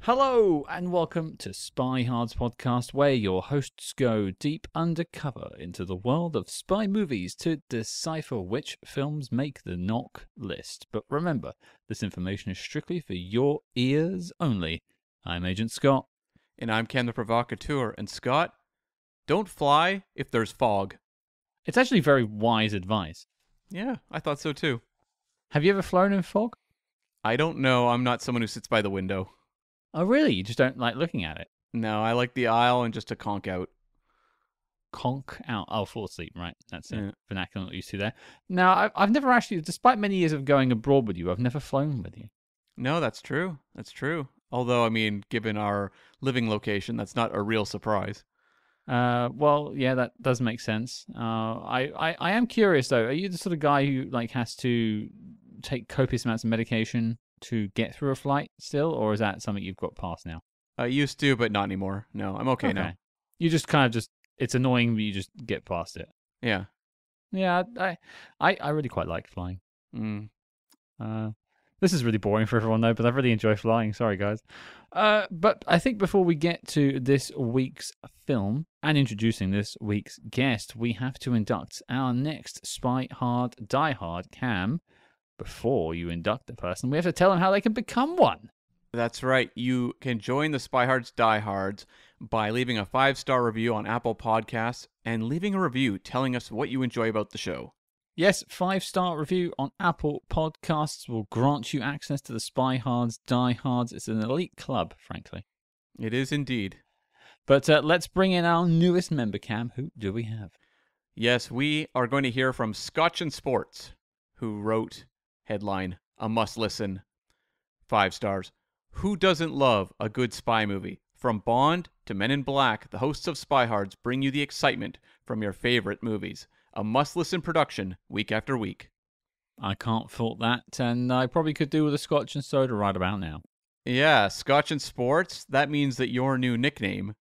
Hello and welcome to Spy Hard's podcast, where your hosts go deep undercover into the world of spy movies to decipher which films make the knock list. But remember, this information is strictly for your ears only. I'm Agent Scott. And I'm Ken the Provocateur. And Scott, don't fly if there's fog. It's actually very wise advice. Yeah, I thought so too. Have you ever flown in fog? I don't know. I'm not someone who sits by the window. Oh, really? You just don't like looking at it? No, I like the aisle and just to conk out. Conk out. Oh, fall asleep, right. That's Yeah. a vernacular you see there. Now, I've never actually, despite many years of going abroad with you, I've never flown with you. No, that's true. That's true. Although, I mean, given our living location, that's not a real surprise. Well, yeah, that does make sense. I am curious though. Are you the sort of guy who has to take copious amounts of medication to get through a flight still, or is that something you've got past now? I used to, but not anymore. No, I'm okay now. You just kind of it's annoying, but you just get past it. Yeah. Yeah, I really quite like flying. Mm. This is really boring for everyone though, but I really enjoy flying. Sorry, guys. But I think before we get to this week's film and introducing this week's guest, we have to induct our next Spy Hard Die Hard Cam. Before you induct the person, we have to tell them how they can become one. That's right. You can join the Spy Hards Diehards by leaving a 5-star review on Apple Podcasts and leaving a review telling us what you enjoy about the show. Yes, 5-star review on Apple Podcasts will grant you access to the Spy Hards Diehards. It's an elite club, frankly. It is indeed. But let's bring in our newest member, Cam. Who do we have? Yes, we are going to hear from Scotch and Sports, who wrote headline, a must listen, 5 stars. Who doesn't love a good spy movie? From Bond to Men in Black, the hosts of Spy Hards bring you the excitement from your favorite movies. A must listen production week after week. I can't fault that, and I probably could do with a Scotch and soda right about now. Yeah, Scotch and Sports, that means that your new nickname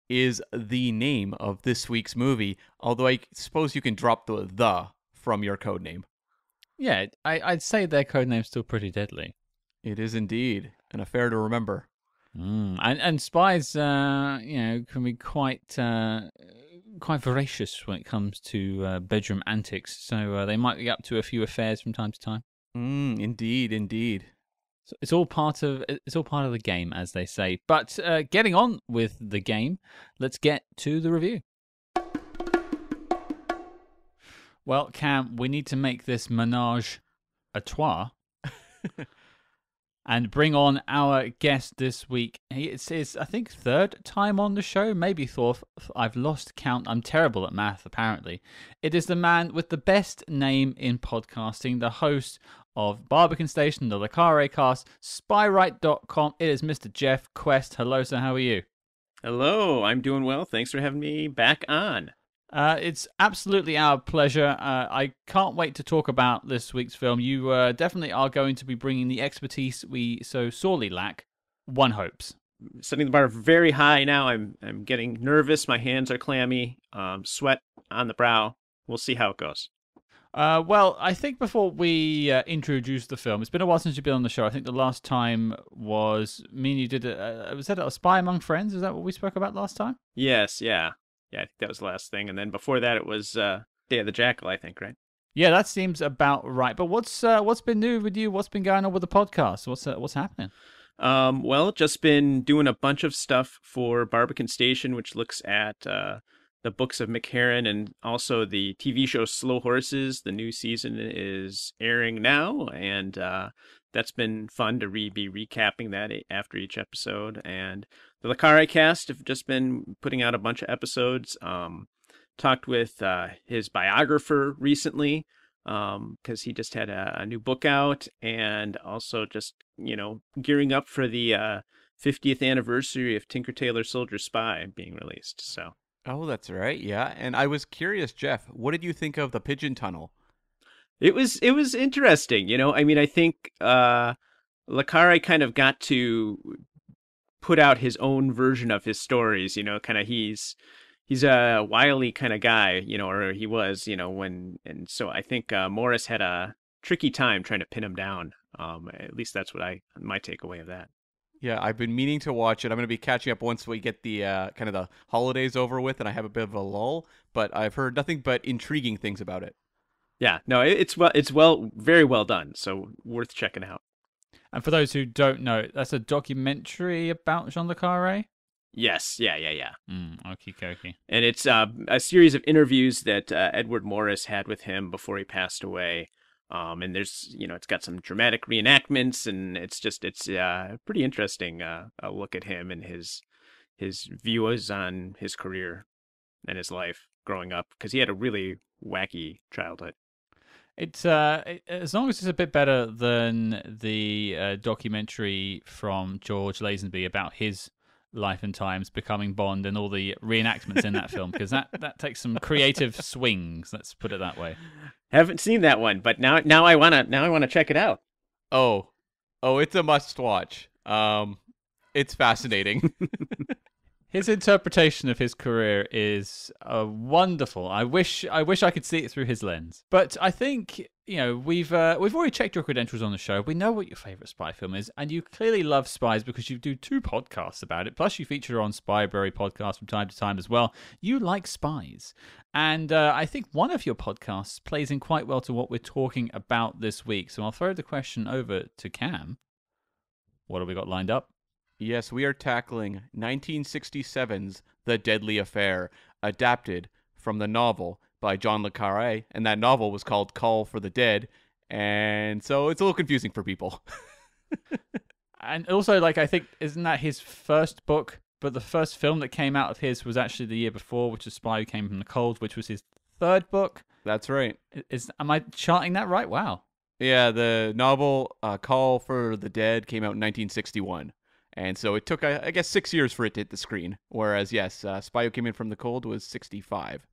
is the name of this week's movie, although I suppose you can drop the from your code name. Yeah, I'd say their codename's still pretty deadly. It is indeed, an affair to remember. And spies, can be quite voracious when it comes to bedroom antics. So they might be up to a few affairs from time to time. Indeed. So it's all part of the game, as they say. But getting on with the game, let's get to the review. Well, Cam, we need to make this menage a trois and bring on our guest this week. It's his, I think, 3rd time on the show, maybe 4th. I've lost count. I'm terrible at math, apparently. It is the man with the best name in podcasting, the host of Barbican Station, the Carré cast, spywrite.com. It is Mr. Jeff Quest. Hello, sir. How are you? Hello, I'm doing well. Thanks for having me back on. It's absolutely our pleasure. I can't wait to talk about this week's film. You definitely are going to be bringing the expertise we so sorely lack. One hopes. Setting the bar very high now. I'm getting nervous. My hands are clammy. Sweat on the brow. We'll see how it goes. Well, I think before we introduce the film, it's been a while since you've been on the show. I think the last time was me and you did was that a Spy Among Friends? Is that what we spoke about last time? Yes, yeah. Yeah, I think that was the last thing. And then before that, it was Day of the Jackal, I think, right? Yeah, that seems about right. But what's been new with you? What's been going on with the podcast? What's happening? Well, just been doing a bunch of stuff for Barbican Station, which looks at the books of McHarren and also the TV show Slow Horses. The new season is airing now, and that's been fun to be recapping that after each episode. And the Le Carré cast have just been putting out a bunch of episodes. Talked with his biographer recently because he just had a new book out, and also just, gearing up for the 50th anniversary of Tinker Tailor Soldier Spy being released. So. Oh, that's right. Yeah. And I was curious, Jeff, what did you think of the Pigeon Tunnel? It was interesting. I think Le Carré kind of got to put out his own version of his stories. He's a wily kind of guy, or he was, and so I think Morris had a tricky time trying to pin him down. At least that's what my takeaway of that. Yeah, I've been meaning to watch it. I'm going to be catching up once we get the kind of the holidays over with and I have a bit of a lull, but I've heard nothing but intriguing things about it. Yeah, no, it's very well done. So worth checking out. And for those who don't know, that's a documentary about Jean le Carré. Yes, yeah. Okie dokie. And it's a series of interviews that Edward Morris had with him before he passed away. And there's, it's got some dramatic reenactments, and it's pretty interesting a look at him and his views on his career and his life growing up, because he had a really wacky childhood. It's as long as it's a bit better than the documentary from George Lazenby about his life and times becoming Bond and all the reenactments in that film, because that takes some creative swings. Let's put it that way. Haven't seen that one, but now I wanna check it out. Oh, it's a must watch. It's fascinating. His interpretation of his career is wonderful. I wish I could see it through his lens. But I think we've already checked your credentials on the show. We know what your favorite spy film is, and you clearly love spies because you do 2 podcasts about it. Plus, you feature on Spyberry podcast from time to time as well. You like spies, and I think one of your podcasts plays in quite well to what we're talking about this week. So I'll throw the question over to Cam. What have we got lined up? Yes, we are tackling 1967's The Deadly Affair, adapted from the novel by John le Carré, and that novel was called Call for the Dead, and so it's a little confusing for people. And also, I think, isn't that his first book? But the first film that came out of his was actually the year before, which was Spy Who Came from the Cold, which was his 3rd book. That's right. Am I charting that right? Wow. Yeah, the novel Call for the Dead came out in 1961. And so it took, I guess, 6 years for it to hit the screen. Whereas, yes, Spy Who Came in from the Cold was 65.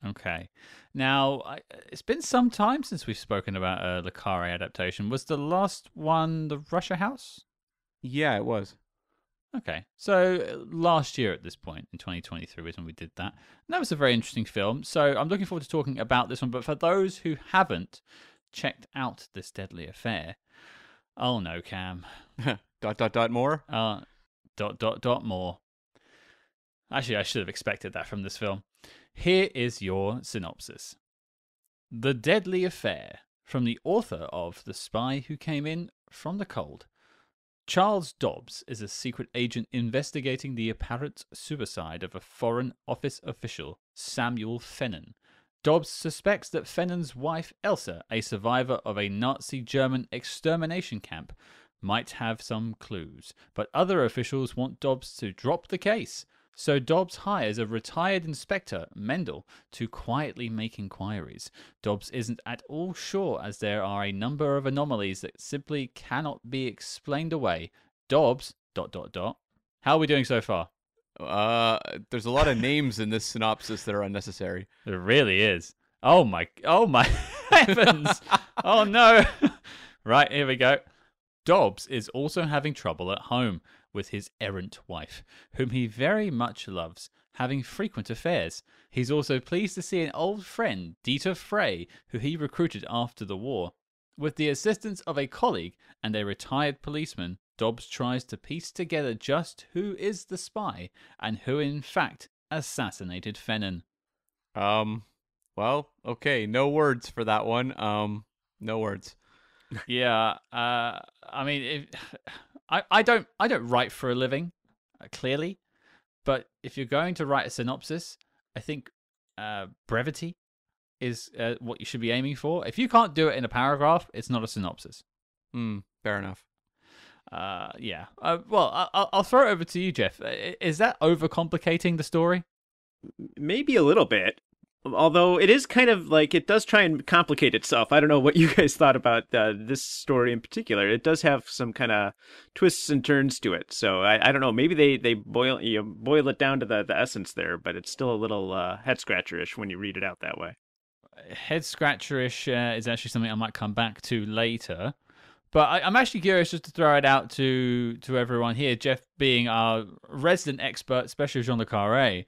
Okay. Now, it's been some time since we've spoken about the Carré adaptation. Was the last one The Russia House? Yeah, it was. Okay. So last year at this point, in 2023, is when we did that. And that was a very interesting film. So I'm looking forward to talking about this one. But for those who haven't checked out This Deadly Affair, oh no, Cam. ... more? More. Actually, I should have expected that from this film. Here is your synopsis. The Deadly Affair, from the author of The Spy Who Came in from the Cold. Charles Dobbs is a secret agent investigating the apparent suicide of a Foreign Office official, Samuel Fennon. Dobbs suspects that Fennon's wife, Elsa, a survivor of a Nazi German extermination camp, might have some clues, but other officials want Dobbs to drop the case. So Dobbs hires a retired inspector, Mendel, to quietly make inquiries. Dobbs isn't at all sure, as there are a number of anomalies that simply cannot be explained away. Dobbs... ... How are we doing so far? There's a lot of names in this synopsis that are unnecessary. There really is. Oh my heavens! Oh no! Right, here we go. Dobbs is also having trouble at home with his errant wife, whom he very much loves, having frequent affairs. He's also pleased to see an old friend, Dieter Frey, who he recruited after the war. With the assistance of a colleague and a retired policeman, Dobbs tries to piece together just who is the spy and who in fact assassinated Fennon. Well, okay, no words for that one. No words. Yeah, I mean, I don't write for a living, clearly, but if you're going to write a synopsis, I think brevity is what you should be aiming for. If you can't do it in a paragraph, it's not a synopsis. Fair enough. Yeah. Well, I'll throw it over to you, Jeff. Is that overcomplicating the story? Maybe a little bit. Although it is kind of it does try and complicate itself. I don't know what you guys thought about this story in particular. It does have some kind of twists and turns to it. So I don't know. Maybe they boil it down to the essence there, but it's still a little head scratcher-ish when you read it out that way. Head scratcher-ish is actually something I might come back to later. But I'm actually curious, just to throw it out to everyone here, Jeff being our resident expert, especially Jean le Carré.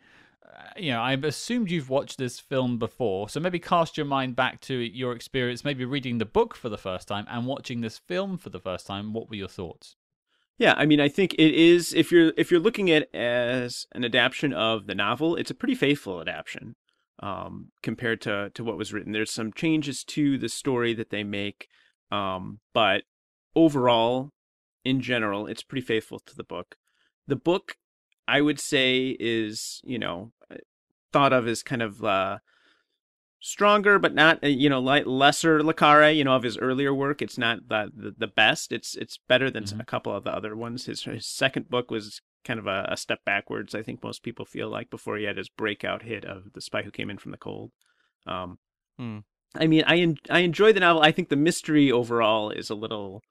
I assumed you've watched this film before, so maybe cast your mind back to your experience, maybe reading the book for the first time and watching this film for the first time. What were your thoughts? Yeah, I mean, I think it is. If you're looking at it as an adaptation of the novel, it's a pretty faithful adaptation compared to what was written. There's some changes to the story that they make, but overall, in general, it's pretty faithful to the book. The book, I would say, is thought of as kind of stronger, but not lesser Le Carré, of his earlier work. It's not the best. It's better than a couple of the other ones. His second book was kind of a step backwards. I think most people feel like before he had his breakout hit of The Spy Who Came in from the Cold. I mean, I enjoy the novel. I think the mystery overall is a little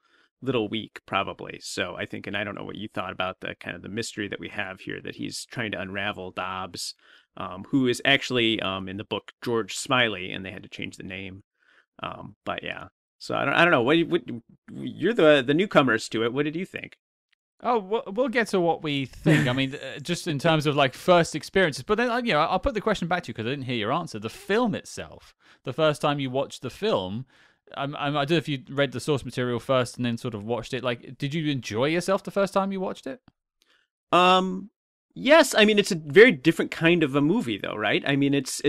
weak, probably. So I think, and I don't know what you thought about the kind of the mystery that we have here, that he's trying to unravel Dobbs, who is actually in the book George Smiley, and they had to change the name. But yeah, so I don't know. What you're the newcomers to it. What did you think? Oh, we'll get to what we think. I mean, just in terms of like first experiences. But then, I'll put the question back to you because I didn't hear your answer. The film itself, the first time you watched the film, I don't know if you read the source material first and then sort of watched it. Like, did you enjoy yourself the first time you watched it? Yes. I mean, it's a very different kind of a movie, though, right? I mean, it's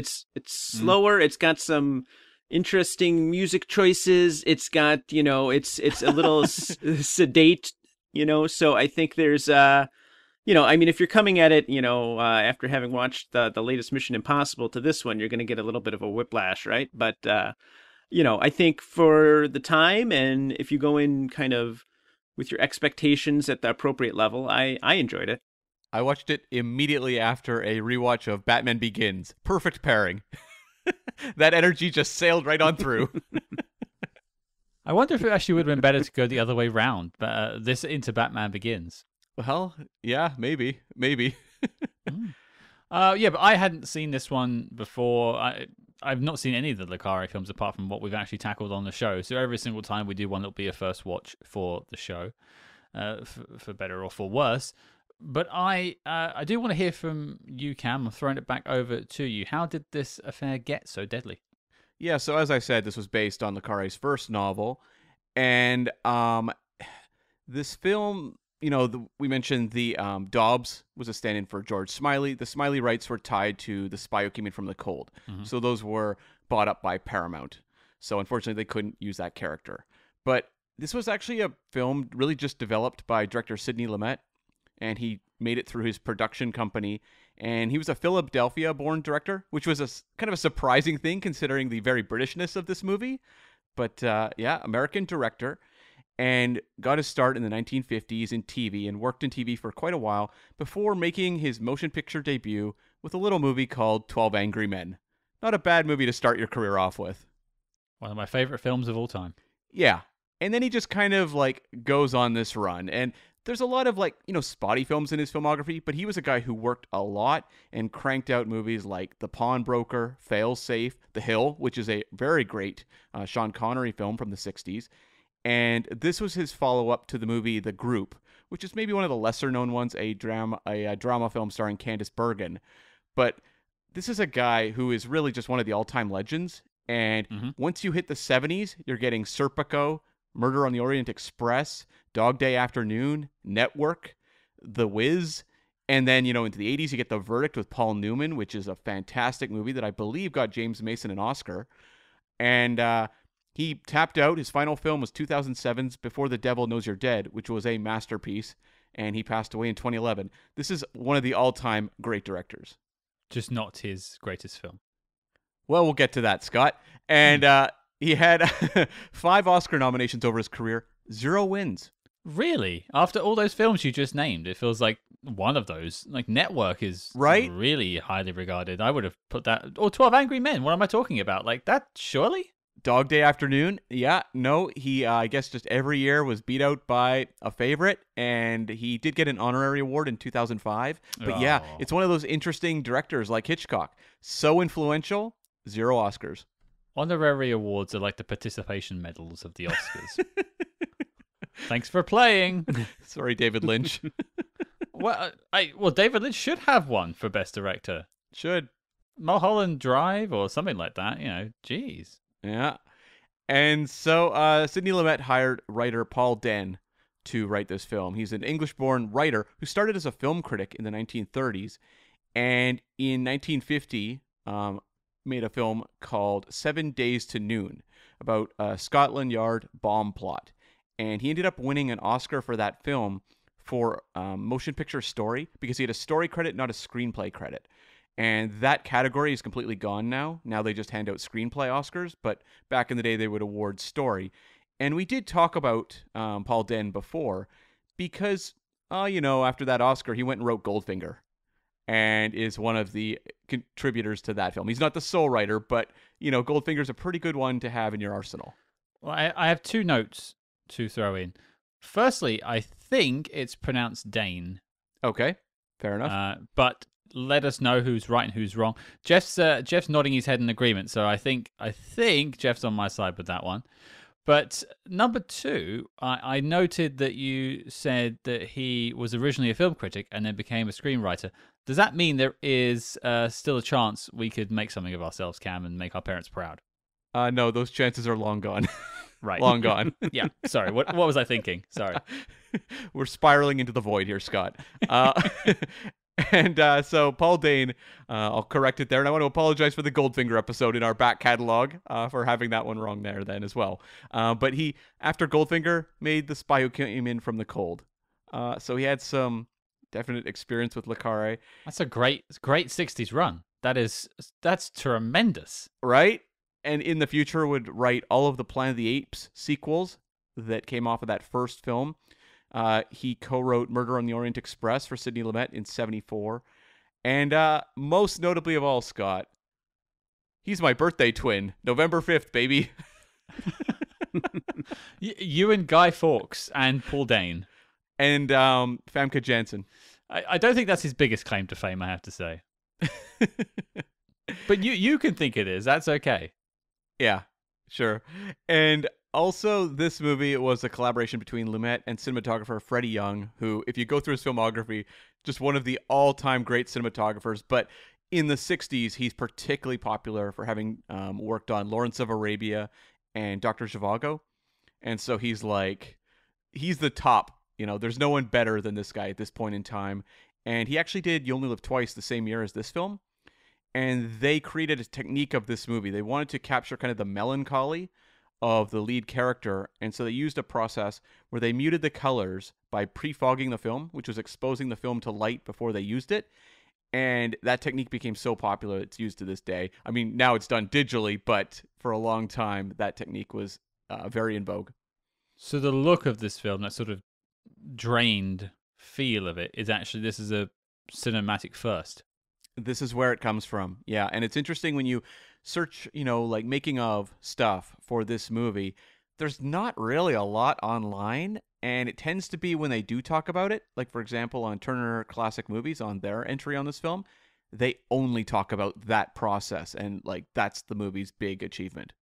slower. It's got some interesting music choices. It's got, it's a little sedate. So I think there's, I mean, if you're coming at it, after having watched the latest Mission Impossible to this one, you're going to get a little bit of a whiplash, right? But, I think for the time, and if you go in kind of with your expectations at the appropriate level, I enjoyed it. I watched it immediately after a rewatch of Batman Begins. Perfect pairing. That energy just sailed right on through. I wonder if it actually would have been better to go the other way round, this into Batman Begins. Well, yeah, maybe. Yeah, but I hadn't seen this one before. I've not seen any of the Le Carré films apart from what we've actually tackled on the show. So every single time we do one, it'll be a first watch for the show, for better or for worse. But I do want to hear from you, Cam. I'm throwing it back over to you. How did this affair get so deadly? Yeah, so as I said, this was based on Le Carré's first novel. And this film, we mentioned the Dobbs was a stand-in for George Smiley. The Smiley rights were tied to The Spy Who Came in from the Cold. Mm-hmm. So those were bought up by Paramount. So unfortunately, they couldn't use that character. But this was actually a film really just developed by director Sidney Lumet. And he made it through his production company. And he was a Philadelphia-born director, which was a kind of a surprising thing considering the very Britishness of this movie. But yeah, American director. And got his start in the 1950s in TV and worked in TV for quite a while before making his motion picture debut with a little movie called 12 Angry Men. Not a bad movie to start your career off with. One of my favorite films of all time. Yeah. And then he just kind of goes on this run. And there's a lot of spotty films in his filmography, but he was a guy who worked a lot and cranked out movies like The Pawnbroker, Fail Safe, The Hill, which is a very great Sean Connery film from the 60s. And this was his follow-up to the movie The Group, which is maybe one of the lesser-known ones, a drama film starring Candice Bergen. But this is a guy who is really just one of the all-time legends. And once you hit the 70s, you're getting Serpico, Murder on the Orient Express, Dog Day Afternoon, Network, The Wiz, and then, into the 80s, you get The Verdict with Paul Newman, which is a fantastic movie that I believe got James Mason an Oscar. And he tapped out. His final film was 2007's Before the Devil Knows You're Dead, which was a masterpiece, and he passed away in 2011. This is one of the all-time great directors. Just not his greatest film. Well, we'll get to that, Scott. And he had 5 Oscar nominations over his career, 0 wins. Really? After all those films you just named, it feels like one of those. Network is really highly regarded. I would have put that... Or 12 Angry Men, what am I talking about? That, surely? Dog Day Afternoon, yeah, no, he, I guess just every year was beat out by a favorite, and he did get an honorary award in 2005. But yeah, it's one of those interesting directors like Hitchcock. So influential, 0 Oscars. Honorary awards are like the participation medals of the Oscars. Thanks for playing. Sorry, David Lynch. Well, David Lynch should have one for Best Director. Should. Mulholland Drive or something like that, geez. Yeah. And so Sidney Lumet hired writer Paul Den to write this film. He's an English-born writer who started as a film critic in the 1930s, and in 1950 made a film called 7 Days to Noon about a Scotland Yard bomb plot. And he ended up winning an Oscar for that film for motion picture story because he had a story credit, not a screenplay credit. And that category is completely gone now. Now they just hand out screenplay Oscars, but back in the day they would award story. And we did talk about Paul Dehn before because, after that Oscar, he went and wrote Goldfinger and is one of the contributors to that film. He's not the sole writer, but, Goldfinger's a pretty good one to have in your arsenal. Well, I have 2 notes to throw in. Firstly, I think it's pronounced Dane. Okay, fair enough. But let us know who's right and who's wrong. Jeff's nodding his head in agreement, so I think Jeff's on my side with that one. But number 2, I noted that you said that he was originally a film critic and then became a screenwriter. Does that mean there is still a chance we could make something of ourselves, Cam, and make our parents proud? No, those chances are long gone. Right. Long gone. Yeah. Sorry. What was I thinking? Sorry. We're spiraling into the void here, Scott. And so Paul Dehn, I'll correct it there. And I want to apologize for the Goldfinger episode in our back catalog for having that one wrong there then as well. But he, after Goldfinger, made The Spy Who Came In From the Cold. So he had some definite experience with Le Carré. That's a great 60s run. That's tremendous. Right? And in the future would write all of the Planet of the Apes sequels that came off of that first film. He co-wrote Murder on the Orient Express for Sidney Lumet in 1974. And most notably of all, Scott, he's my birthday twin. November 5th, baby. You and Guy Fawkes and Paul Dehn. And Famke Janssen. I don't think that's his biggest claim to fame, I have to say. But you can think it is. That's okay. Yeah, sure. And also, this movie was a collaboration between Lumet and cinematographer Freddie Young, who, if you go through his filmography, just one of the all-time great cinematographers. But in the 60s, he's particularly popular for having worked on Lawrence of Arabia and Dr. Zhivago. And so he's the top. There's no one better than this guy at this point in time. And he actually did You Only Live Twice the same year as this film. And they created a technique of this movie. They wanted to capture kind of the melancholy of the lead character. And so they used a process where they muted the colors by pre-fogging the film, which was exposing the film to light before they used it. And that technique became so popular, it's used to this day. I mean, now it's done digitally, but for a long time, that technique was very in vogue. So the look of this film, that sort of drained feel of it, this is a cinematic first. This is where it comes from. Yeah. And it's interesting when you search, making of stuff for this movie, there's not really a lot online. And it tends to be when they do talk about it, like, for example, on Turner Classic Movies, on their entry on this film, they only talk about that process. And, that's the movie's big achievement.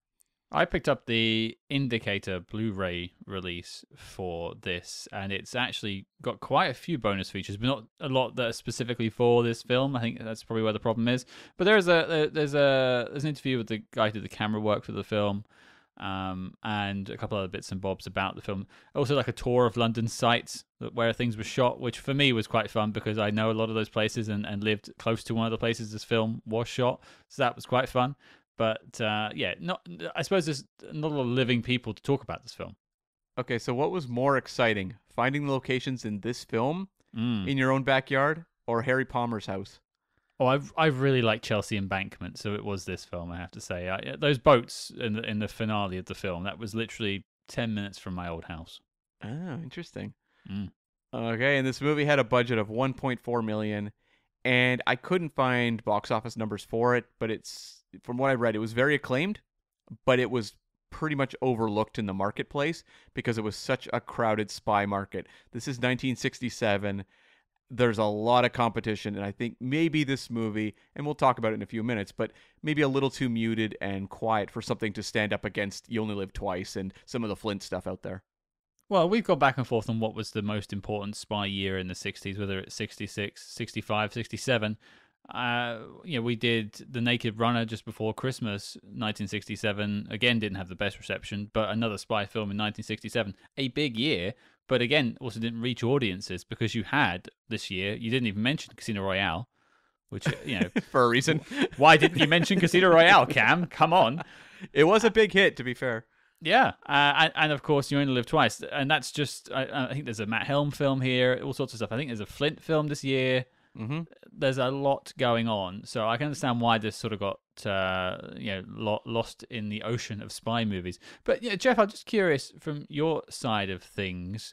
I picked up the Indicator Blu-ray release for this, and it's actually got quite a few bonus features, but not a lot that are specifically for this film. I think that's probably where the problem is. But there's an interview with the guy who did the camera work for the film, and a couple other bits and bobs about the film. Also, a tour of London sites where things were shot, which for me was quite fun because I know a lot of those places and lived close to one of the places this film was shot, so that was quite fun. But I suppose there's not a lot of living people to talk about this film. Okay, so what was more exciting, finding the locations in this film in your own backyard or Harry Palmer's house? Oh, I really like Chelsea Embankment, so it was this film, I have to say. Those boats in the finale of the film, that was literally 10 minutes from my old house. Oh, interesting. Okay, and this movie had a budget of $1.4 million, and I couldn't find box office numbers for it, but from what I read, it was very acclaimed, but it was pretty much overlooked in the marketplace because it was such a crowded spy market. This is 1967. There's a lot of competition, and I think maybe this movie, and we'll talk about it in a few minutes, but maybe a little too muted and quiet for something to stand up against You Only Live Twice and some of the Flint stuff out there. Well, we've gone back and forth on what was the most important spy year in the 60s, whether it's 66, 65, 67. We did The Naked Runner just before Christmas, 1967. Again, didn't have the best reception, but another spy film in 1967. A big year but again, also didn't reach audiences because you didn't even mention Casino Royale, which, For a reason. why didn't you mention Casino Royale, Cam? Come on. It was a big hit, to be fair. Yeah, and of course, You Only Live Twice, and that's just. I think there's a Matt Helm film here, all sorts of stuff. I think there's a Flint film this year. Mm-hmm. There's a lot going on, so I can understand why this sort of got lost in the ocean of spy movies. But yeah, Jeff, I'm just curious from your side of things,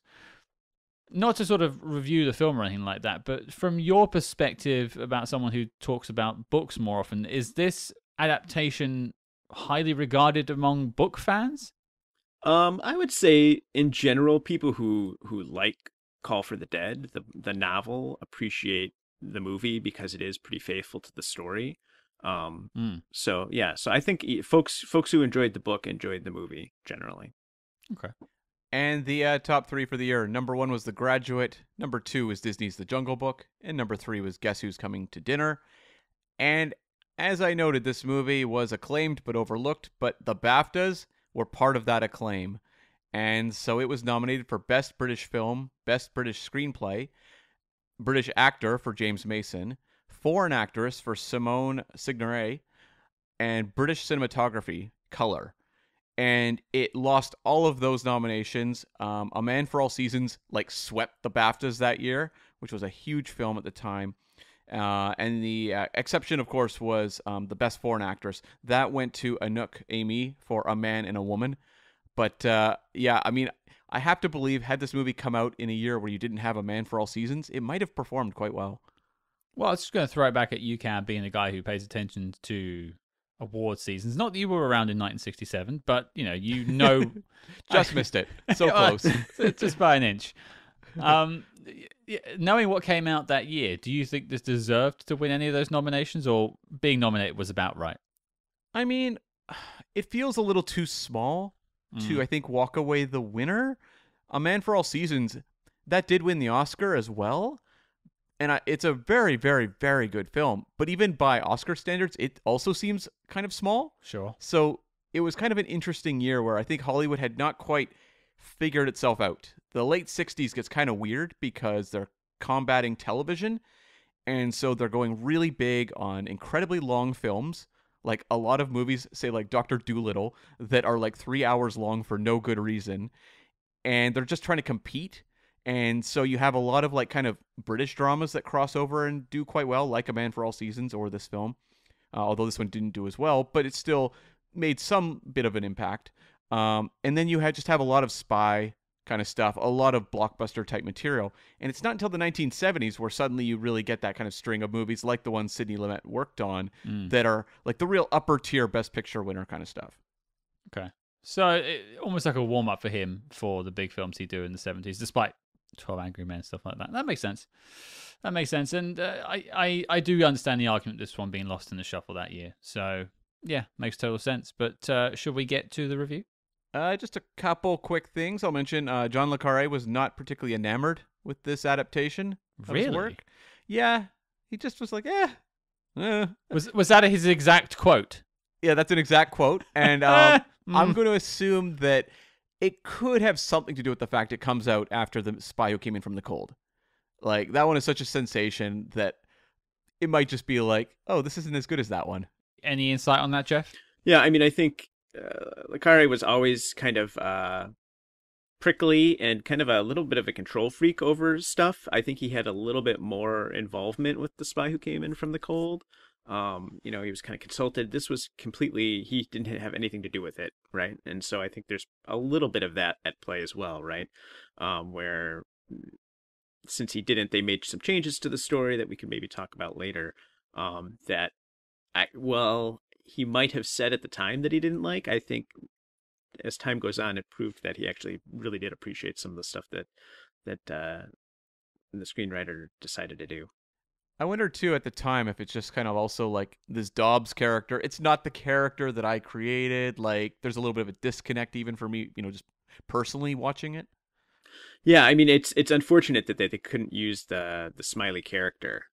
not to sort of review the film or anything like that, but from your perspective about someone who talks about books more often, is this adaptation highly regarded among book fans? I would say in general, people who like Call for the Dead, the novel, appreciate the movie because it is pretty faithful to the story. So I think folks who enjoyed the book enjoyed the movie generally. Okay. And the top 3 for the year: number 1 was The Graduate, number 2 was Disney's The Jungle Book, and number 3 was Guess Who's Coming to Dinner. And as I noted, this movie was acclaimed but overlooked, but the BAFTAs were part of that acclaim. And so it was nominated for Best British Film, Best British Screenplay, British Actor for James Mason, Foreign Actress for Simone Signoret, and British Cinematography, Color. And it lost all of those nominations. A Man for All Seasons swept the BAFTAs that year, which was a huge film at the time. And the exception, of course, was the Best Foreign Actress. That went to Anouk Aimée for A Man and a Woman. But I have to believe, had this movie come out in a year where you didn't have A Man for All Seasons, it might have performed quite well. Well, I was just going to throw it back at you, Cam, being a guy who pays attention to award seasons. Not that you were around in 1967, but, Just missed it. So close. Just by an inch. Knowing what came out that year, do you think this deserved to win any of those nominations, or being nominated was about right? I mean, it feels a little too small to, I think, walk away the winner. A Man for All Seasons, that did win the Oscar as well. And it's a very, very, very good film. But even by Oscar standards, it also seems kind of small. Sure. So it was kind of an interesting year where I think Hollywood had not quite figured itself out. The late 60s gets kind of weird because they're combating television. And so they're going really big on incredibly long films. Like a lot of movies, say like Dr. Dolittle, that are 3 hours long for no good reason. And they're just trying to compete. And so you have a lot of kind of British dramas that cross over and do quite well, like A Man for All Seasons or this film. Although this one didn't do as well, but it still made some bit of an impact. And then you just have a lot of spy kind of stuff, a lot of blockbuster type material. And it's not until the 1970s where suddenly you really get that kind of string of movies like the ones Sidney Lumet worked on that are the real upper tier Best Picture winner kind of stuff. Okay. So almost like a warm up for him for the big films he'd do in the 70s, despite 12 Angry Men, stuff like that. That makes sense. And I do understand the argument this one being lost in the shuffle that year. So yeah, makes total sense. But should we get to the review? Just a couple quick things. I'll mention John le Carré was not particularly enamored with this adaptation of his work. Yeah, he just was like, Was that his exact quote? Yeah, that's an exact quote. And I'm going to assume that it could have something to do with the fact it comes out after The Spy Who Came In From the Cold. That one is such a sensation that it might just be oh, this isn't as good as that one. Any insight on that, Jeff? Yeah, I mean, I think le Carré was always kind of prickly and kind of a little bit of a control freak over stuff. I think he had a little bit more involvement with The Spy Who Came In From the Cold. He was kind of consulted. This was completely, he didn't have anything to do with it, right? And so I think there's a little bit of that at play as well, right? Where since he didn't, they made some changes to the story that we could maybe talk about later. He might have said at the time that he didn't like. I think as time goes on, it proved that he actually really did appreciate some of the stuff that the screenwriter decided to do. I wonder, too, at the time, if it's just kind of also this Dobbs character. It's not the character that I created. There's a little bit of a disconnect even for me, just personally watching it. Yeah, I mean, it's unfortunate that they couldn't use the Smiley character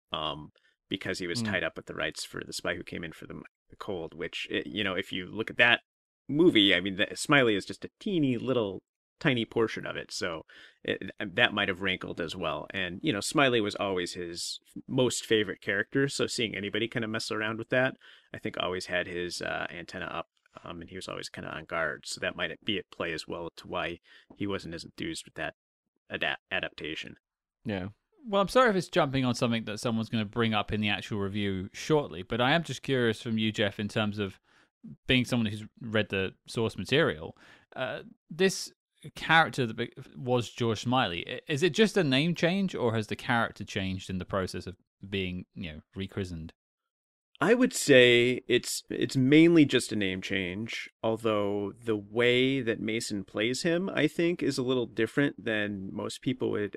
because he was tied up with the rights for The Spy Who Came In For the Cold, which, if you look at that movie, I mean, Smiley is just a teeny little tiny portion of it. So that might have rankled as well. And, Smiley was always his most favorite character. So seeing anybody kind of mess around with that, I think always had his antenna up. And he was always kind of on guard. So that might be at play as well to why he wasn't as enthused with that adaptation. Yeah. Well, I'm sorry if it's jumping on something that someone's going to bring up in the actual review shortly, but I am just curious from you, Jeff, in terms of being someone who's read the source material. This character that was George Smiley, is it just a name change, or has the character changed in the process of being, rechristened? I would say it's mainly just a name change, although the way that Mason plays him, I think, is a little different than most people would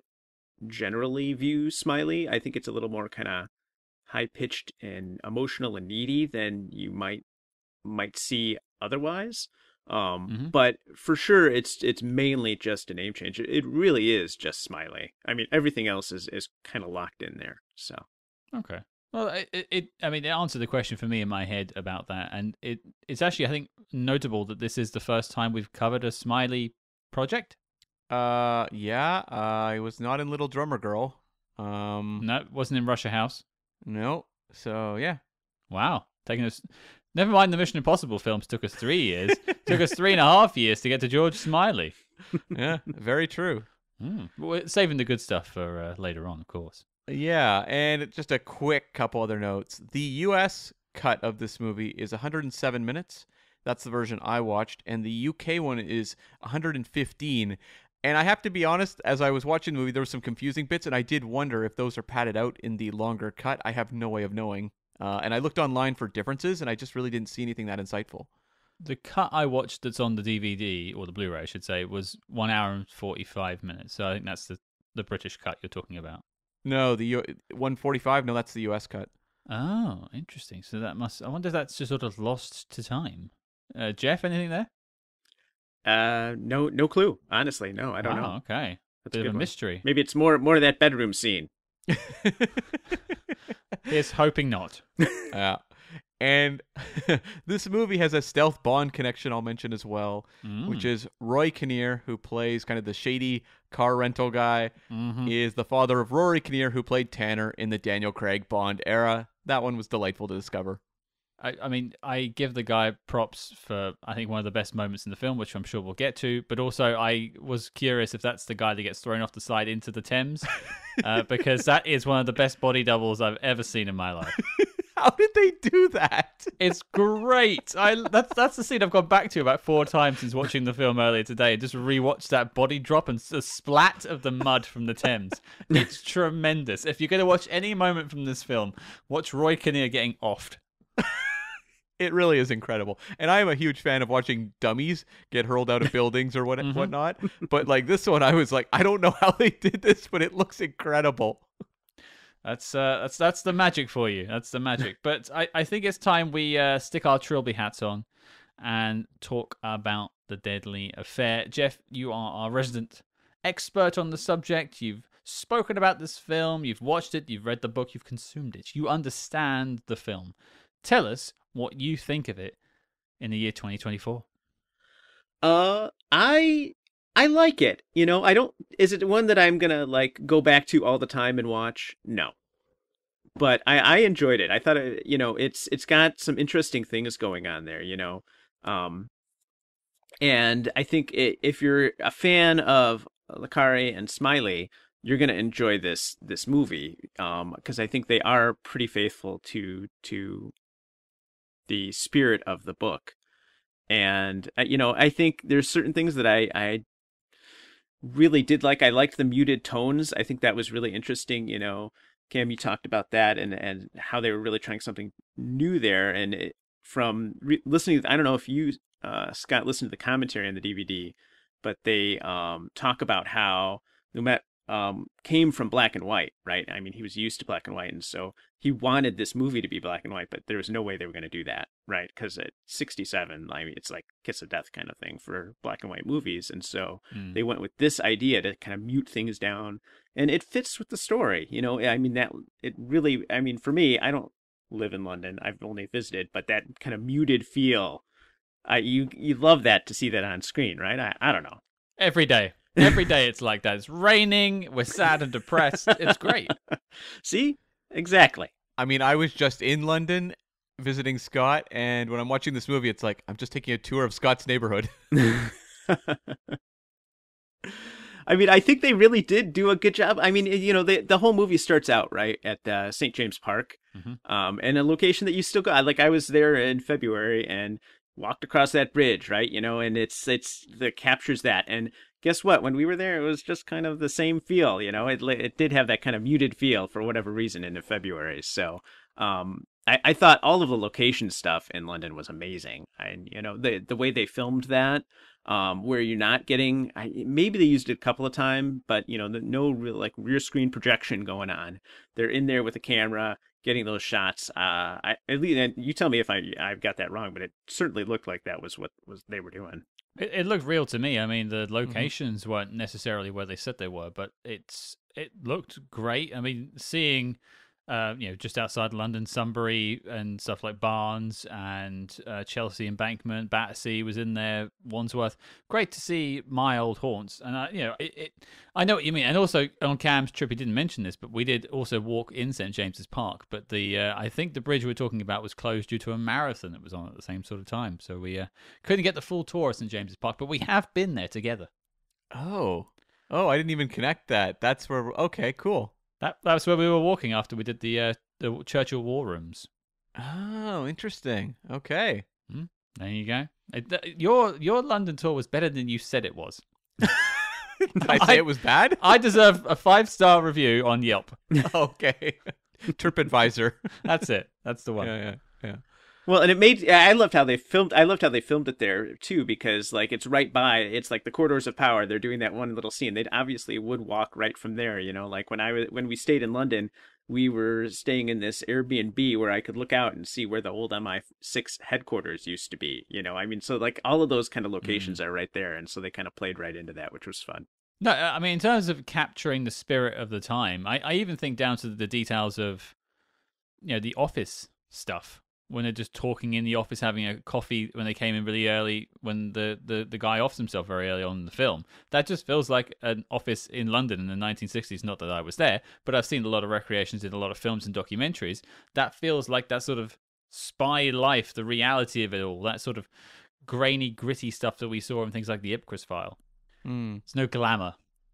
generally view Smiley. I think it's a little more kind of high-pitched and emotional and needy than you might see otherwise. But for sure, it's mainly just a name change. It really is just Smiley. I mean, everything else is kind of locked in there. So okay. Well, it answered the question for me in my head about that, and it's actually, I think, notable that this is the first time we've covered a Smiley project. Yeah, I was not in Little Drummer Girl. No, it wasn't in Russia House. No. So yeah. Wow, taking us. Never mind, the Mission Impossible films took us 3 years. Took us 3.5 years to get to George Smiley. Yeah, very true. We're saving the good stuff for later on, of course. Yeah, and just a quick couple other notes. The U.S. cut of this movie is 107 minutes. That's the version I watched. And the UK one is 115. And I have to be honest, as I was watching the movie, there were some confusing bits, and I did wonder if those are padded out in the longer cut. I have no way of knowing. And I looked online for differences, and I just really didn't see anything that insightful. The cut I watched that's on the DVD, or the Blu-ray, I should say, was 1 hour and 45 minutes. So I think that's the British cut you're talking about. No, the 145. No, that's the U.S. cut. Oh, interesting. So that must. I wonder if that's just sort of lost to time. Jeff, anything there? No clue. Honestly, no, I don't know. Okay, That's bit a of a good mystery. Maybe it's more of that bedroom scene. Here's hoping not. Yeah. And this movie has a stealth Bond connection I'll mention as well, which is Roy Kinnear, who plays kind of the shady car rental guy, is the father of Rory Kinnear, who played Tanner in the Daniel Craig Bond era. That one was delightful to discover. I mean, I give the guy props for, I think, one of the best moments in the film, which I'm sure we'll get to. But also, I was curious if that's the guy that gets thrown off the side into the Thames, because that is one of the best body doubles I've ever seen in my life. How did they do that? It's great. That's the scene I've gone back to about 4 times since watching the film earlier today. Just rewatched that body drop and the splat of the mud from the Thames. It's tremendous. If you're going to watch any moment from this film, watch Roy Kinnear getting offed. It really is incredible. And I am a huge fan of watching dummies get hurled out of buildings or whatnot. But like this one, I was like, I don't know how they did this, but it looks incredible. That's the magic for you. That's the magic. But I think it's time we stick our Trilby hats on and talk about the deadly affair. Jeff, you are our resident expert on the subject. You've spoken about this film. You've watched it. You've read the book. You've consumed it. You understand the film. Tell us what you think of it in the year 2024. I like it. I don't. Is it one that I'm gonna like go back to all the time and watch? No. But I enjoyed it. I thought it's got some interesting things going on there. And I think if you're a fan of Carré and Smiley, you're gonna enjoy this movie. Because I think they are pretty faithful to the spirit of the book. And I think there's certain things that I really did like. I liked the muted tones. I think that was really interesting. Cam, you talked about that and how they were really trying something new there. And listening, I don't know if you, Scott, listened to the commentary on the DVD, but they talk about how Lumet came from black and white, right? I mean, he was used to black and white, and so he wanted this movie to be black and white, but there was no way they were going to do that, right? Because at 67, I mean, it's like kiss of death kind of thing for black and white movies, and so they went with this idea to kind of mute things down, and it fits with the story, I mean, that it really, I mean, for me, I don't live in London, I've only visited, but that kind of muted feel, you love that to see that on screen, right? I don't know. Every day. Every day it's like that. It's raining. We're sad and depressed. It's great. See? Exactly. I mean, I was just in London visiting Scott, and when I'm watching this movie, it's like I'm just taking a tour of Scott's neighborhood. I mean, I think they really did do a good job. I mean, the whole movie starts out right at St. James Park, and a location that you still go. Like I was there in February and walked across that bridge, right? And it's that captures that. And guess what? When we were there, it was just kind of the same feel. It did have that kind of muted feel for whatever reason in February. So, I thought all of the location stuff in London was amazing. And the way they filmed that. Where you're not getting, maybe they used it a couple of times, but no real like rear screen projection going on. They're in there with the camera, getting those shots. At least, and you tell me if I've got that wrong, but it certainly looked like that was what they were doing. It looked real to me. I mean, the locations weren't necessarily where they said they were, but it looked great. I mean, seeing. Just outside London, Sunbury and stuff like Barnes and Chelsea Embankment, Battersea was in there, Wandsworth. Great to see my old haunts. And, I know what you mean. And also on Cam's trip, he didn't mention this, but we did also walk in St. James's Park. But I think the bridge we're talking about was closed due to a marathon that was on at the same sort of time. So we couldn't get the full tour of St. James's Park, but we have been there together. Oh, I didn't even connect that. That's where, okay, cool. That's where we were walking after we did the Churchill War Rooms. Oh, interesting. Okay. There you go. Your London tour was better than you said it was. Did I say it was bad? I deserve a 5-star review on Yelp. Okay. TripAdvisor. That's it. That's the one. Yeah. Well, and I loved how they filmed it there too, because like it's right by, it's like the corridors of power. They're doing that one little scene. They obviously would walk right from there, like when we stayed in London, we were staying in this Airbnb where I could look out and see where the old MI6 headquarters used to be, I mean, so like all of those kind of locations are right there. And so they kind of played right into that, which was fun. No, I mean, in terms of capturing the spirit of the time, I even think down to the details of, the office stuff. When they're just talking in the office, having a coffee when they came in really early, when the guy offs himself very early on in the film. That just feels like an office in London in the 1960s. Not that I was there, but I've seen a lot of recreations in a lot of films and documentaries. That feels like that sort of spy life, the reality of it all, that sort of grainy, gritty stuff that we saw in things like the Ipcress File. It's no glamour.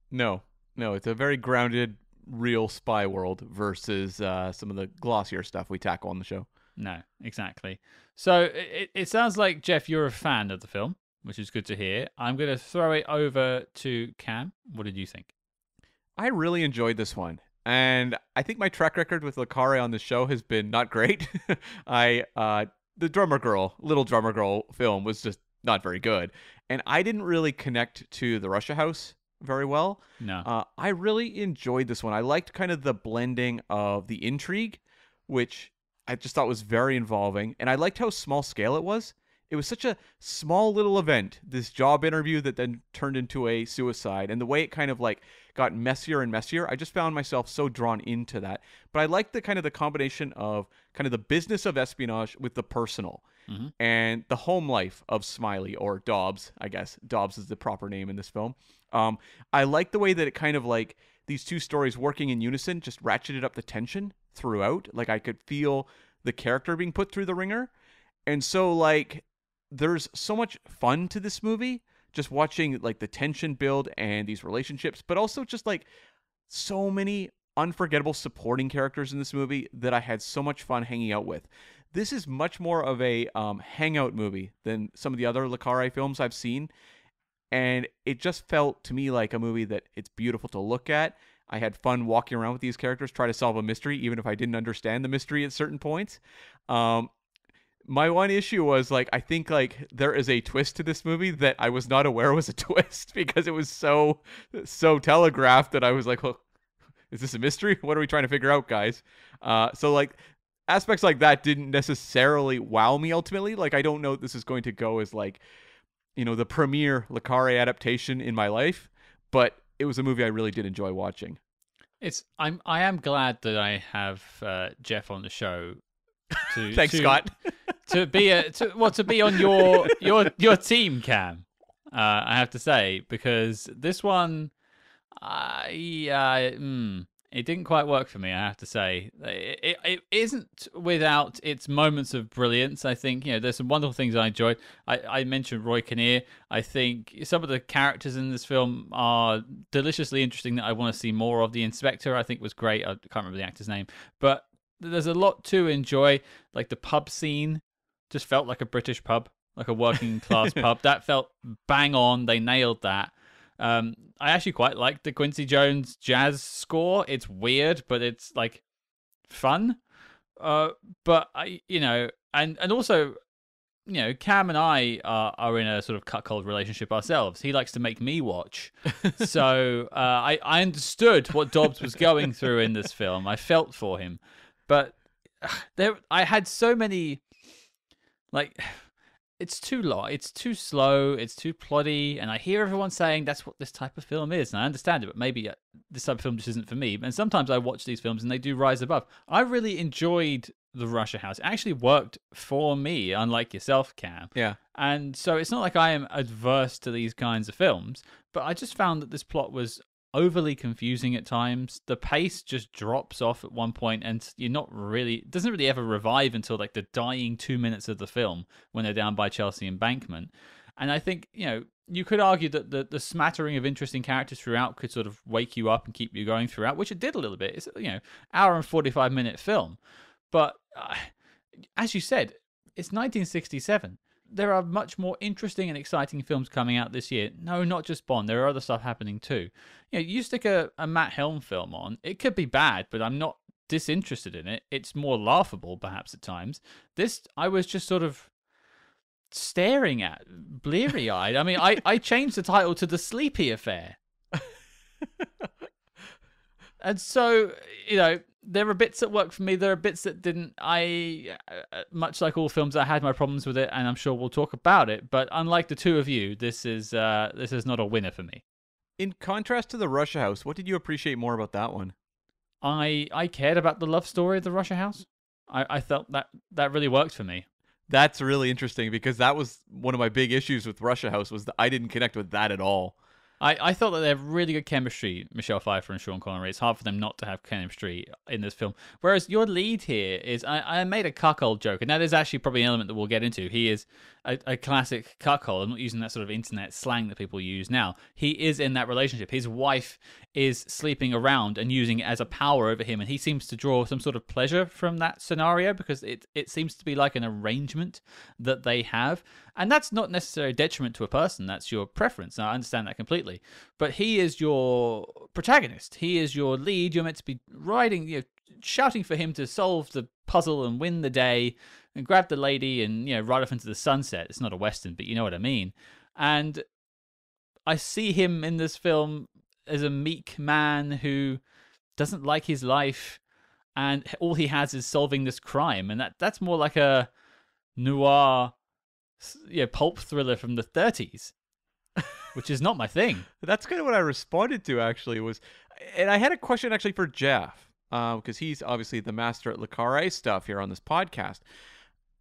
No, it's a very grounded, real spy world versus some of the glossier stuff we tackle on the show. No, exactly. So it sounds like, Jeff, you're a fan of the film, which is good to hear. I'm going to throw it over to Cam. What did you think? I really enjoyed this one. And I think my track record with Le Carré on the show has been not great. The Little Drummer Girl film was just not very good. And I didn't really connect to the Russia House very well. No. I really enjoyed this one. I liked kind of the blending of the intrigue, which I just thought was very involving, and I liked how small scale it was. It was such a small little event, this job interview that then turned into a suicide, and the way it kind of like got messier and messier, I just found myself so drawn into that. But I liked the kind of the combination of kind of the business of espionage with the personal, and the home life of Smiley, or Dobbs, I guess. Dobbs is the proper name in this film. I like the way that it kind of like these two stories working in unison just ratcheted up the tension throughout. Like I could feel the character being put through the ringer. And so like there's so much fun to this movie, just watching like the tension build and these relationships, but also just like so many unforgettable supporting characters in this movie that I had so much fun hanging out with. This is much more of a hangout movie than some of the other Le Carré films I've seen. And it just felt to me like a movie that it's beautiful to look at. I had fun walking around with these characters, try to solve a mystery, even if I didn't understand the mystery at certain points. My one issue was like, I think like there is a twist to this movie that I was not aware was a twist because it was so telegraphed that I was like, well, is this a mystery? What are we trying to figure out, guys? So like aspects like that didn't necessarily wow me ultimately. Like I don't know this is going to go as like, the premier Le Carré adaptation in my life, but it was a movie I really did enjoy watching. I am glad that I have Jeff on the show. Thanks, Scott. to be on your team, Cam. I have to say, because this one, it didn't quite work for me. I have to say, it isn't without its moments of brilliance. I think there's some wonderful things I enjoyed. I mentioned Roy Kinnear. I think some of the characters in this film are deliciously interesting that I want to see more of. The inspector, I think, was great. I can't remember the actor's name, but there's a lot to enjoy. Like the pub scene, just felt like a British pub, like a working class pub. That felt bang on. They nailed that. I actually quite like the Quincy Jones jazz score. It's weird, but it's like fun. But and also, Cam and I are in a sort of cuckold relationship ourselves. He likes to make me watch. So I understood what Dobbs was going through in this film. I felt for him. But I had so many, like, it's too long, it's too slow, it's too plotty, and I hear everyone saying that's what this type of film is, and I understand it, but maybe this type of film just isn't for me. And sometimes I watch these films and they do rise above. I really enjoyed The Russia House. It actually worked for me, unlike yourself, Cam. Yeah. And so it's not like I am adverse to these kinds of films, but I just found that this plot was overly confusing at times. The pace just drops off at one point, and it doesn't really ever revive until like the dying 2 minutes of the film when they're down by Chelsea Embankment. And I think you could argue that the smattering of interesting characters throughout could sort of wake you up and keep you going throughout, which it did a little bit. It's hour and 45-minute film, but as you said, it's 1967. There are much more interesting and exciting films coming out this year. No, not just Bond. There are other stuff happening too. You stick a Matt Helm film on, it could be bad, but I'm not disinterested in it. It's more laughable, perhaps, at times. This, I was just sort of staring at, bleary-eyed. I mean, I changed the title to The Sleepy Affair. And so, there are bits that work for me. There are bits that didn't. Much like all films, I had my problems with it, and I'm sure we'll talk about it. But unlike the two of you, this is not a winner for me. In contrast to The Russia House, what did you appreciate more about that one? I cared about the love story of The Russia House. I felt that really worked for me. That's really interesting, because that was one of my big issues with Russia House, was that I didn't connect with that at all. I thought that they have really good chemistry, Michelle Pfeiffer and Sean Connery. It's hard for them not to have chemistry in this film. Whereas your lead here is, I made a cuckold joke, and that is actually probably an element that we'll get into. He is a classic cuckold. I'm not using that sort of internet slang that people use now. He is in that relationship. His wife is sleeping around and using it as a power over him, and he seems to draw some sort of pleasure from that scenario, because it seems to be like an arrangement that they have. And that's not necessarily a detriment to a person. That's your preference. Now, I understand that completely. But he is your protagonist. He is your lead. You're meant to be shouting for him to solve the puzzle and win the day and grab the lady and, ride off into the sunset. It's not a Western, but you know what I mean. And I see him in this film as a meek man who doesn't like his life, and all he has is solving this crime. And that's more like a noir pulp thriller from the 30s, which is not my thing. That's kind of what I responded to, actually, and I had a question actually for Jeff, because he's obviously the master at Le Carré stuff here on this podcast.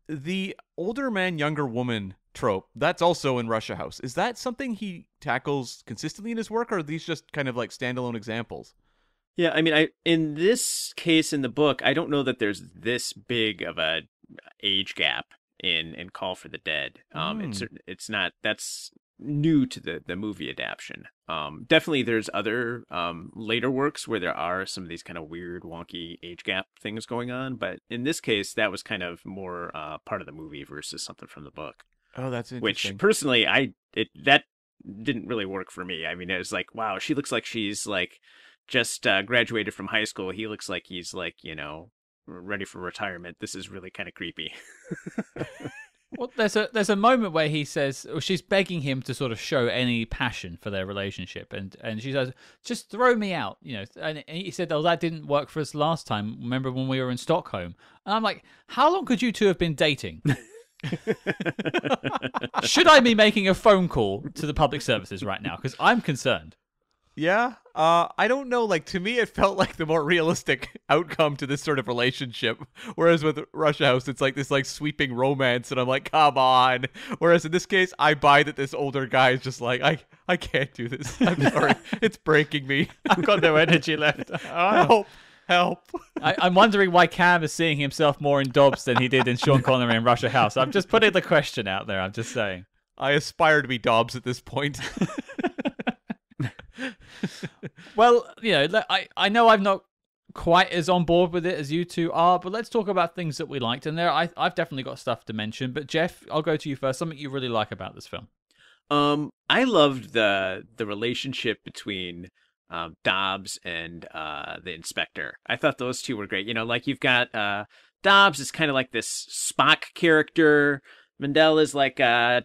The older man, younger woman trope, that's also in Russia House. Is that something he tackles consistently in his work, or are these just kind of like standalone examples? Yeah, I mean, in this case in the book, I don't know that there's this big of a age gap in Call for the Dead. It's not, that's new to the movie adaptation. Definitely there's other later works where there are some of these kind of weird, wonky age gap things going on, but in this case, that was kind of more part of the movie versus something from the book. Oh, that's interesting. Which personally, that didn't really work for me. I mean, it was like, wow, she looks like she's like just graduated from high school. He looks like he's like, ready for retirement. This is really kind of creepy. Well, there's a moment where he says, or she's begging him to sort of show any passion for their relationship, and she says, "Just throw me out," And he said, "Oh, that didn't work for us last time. Remember when we were in Stockholm?" And I'm like, "How long could you two have been dating?" Should I be making a phone call to the public services right now? Because I'm concerned. Yeah. I don't know. Like, to me, it felt like the more realistic outcome to this sort of relationship. Whereas with Russia House, it's like this like sweeping romance, and I'm like, come on. Whereas in this case, I buy that this older guy is just like, I can't do this. I'm sorry. It's breaking me. I've got no energy left. Help. I'm wondering why Cam is seeing himself more in Dobbs than he did in Sean Connery in Russia House. I'm just putting the question out there. I'm just saying. I aspire to be Dobbs at this point. Well, I know I'm not quite as on board with it as you two are, but let's talk about things that we liked. And I've definitely got stuff to mention. But Jeff, I'll go to you first. Something you really like about this film. I loved the relationship between Dobbs and the inspector. I thought those two were great. Like you've got Dobbs is kind of like this Spock character. Mandel is like Dr.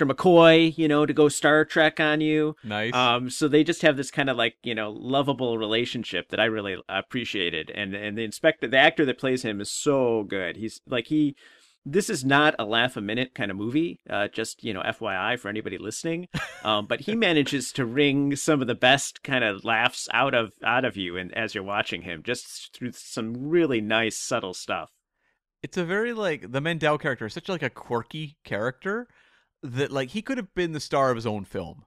McCoy, to go Star Trek on you. Nice. So they just have this kind of like, lovable relationship that I really appreciated. And the inspector, the actor that plays him is so good. This is not a laugh a minute kind of movie. Just, FYI for anybody listening. But he manages to wring some of the best kind of laughs out of you and as you're watching him, just through some really nice, subtle stuff. It's a very, like, the Mandel character is such, like, a quirky character that, like, he could have been the star of his own film.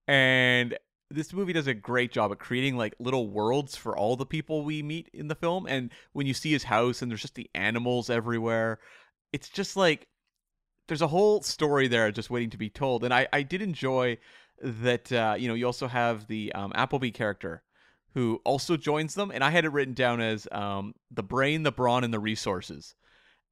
And this movie does a great job at creating, like, little worlds for all the people we meet in the film. And when you see his house and there's just the animals everywhere, it's just, like, there's a whole story there just waiting to be told. And I did enjoy that, you also have the Appleby character who also joins them. And I had it written down as the brain, the brawn, and the resources.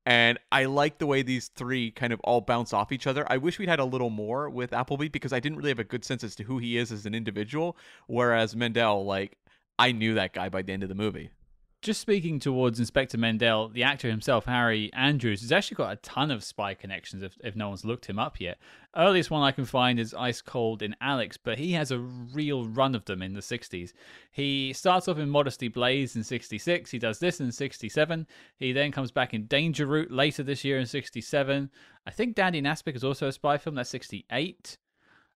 And I like the way these three kind of all bounce off each other. I wish we'd had a little more with Appleby because I didn't really have a good sense as to who he is as an individual. Whereas Mendel, like, I knew that guy by the end of the movie. Just speaking towards Inspector Mendel, the actor himself, Harry Andrews, has actually got a ton of spy connections if no one's looked him up yet. Earliest one I can find is Ice Cold in Alex, but he has a real run of them in the 60s. He starts off in Modesty Blaze in 66, he does this in 67, he then comes back in Danger Route later this year in 67. I think Dandy Naspic is also a spy film, that's 68.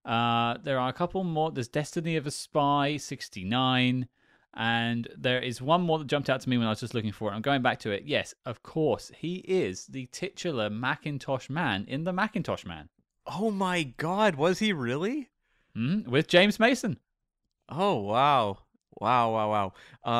There are a couple more, there's Destiny of a Spy, 69. And there is one more that jumped out to me when I was just looking for it. I'm going back to it. Yes, of course. He is the titular Macintosh Man in The Macintosh Man. Oh my God, was he really? With James Mason. Oh, wow. Wow.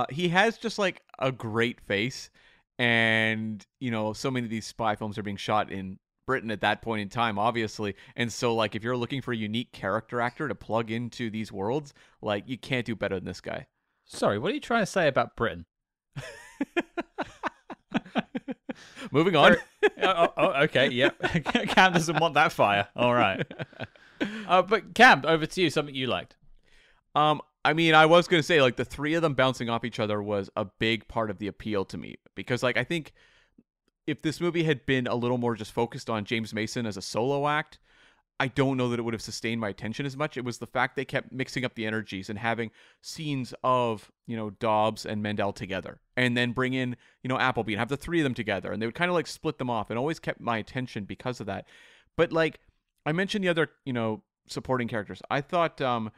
He has just like a great face. And, so many of these spy films are being shot in Britain at that point in time, obviously. And so, like, if you're looking for a unique character actor to plug into these worlds, like, you can't do better than this guy. Sorry, what are you trying to say about Britain? Moving on. Okay, yep. Cam doesn't want that fire. All right. But Cam, over to you. Something you liked. I was going to say, like, the three of them bouncing off each other was a big part of the appeal to me. Because, like, I think if this movie had been a little more just focused on James Mason as a solo act, I don't know that it would have sustained my attention as much. It was the fact they kept mixing up the energies and having scenes of, Dobbs and Mendel together. And then bring in, Appleby and have the three of them together. And they would kind of like split them off and always kept my attention because of that. But like I mentioned the other, supporting characters. I thought Simone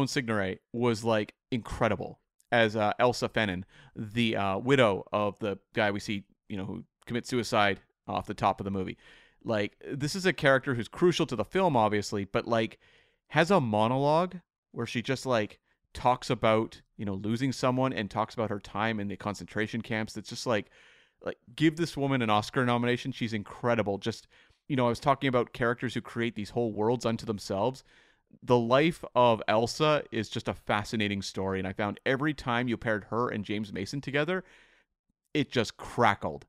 Signoret was like incredible as Elsa Fennon, the widow of the guy we see, who commits suicide off the top of the movie. Like, this is a character who's crucial to the film, obviously, but, like, has a monologue where she just, like, talks about, losing someone and talks about her time in the concentration camps. That's just, like, give this woman an Oscar nomination. She's incredible. Just, I was talking about characters who create these whole worlds unto themselves. The life of Elsa is just a fascinating story, and I found every time you paired her and James Mason together, it just crackled.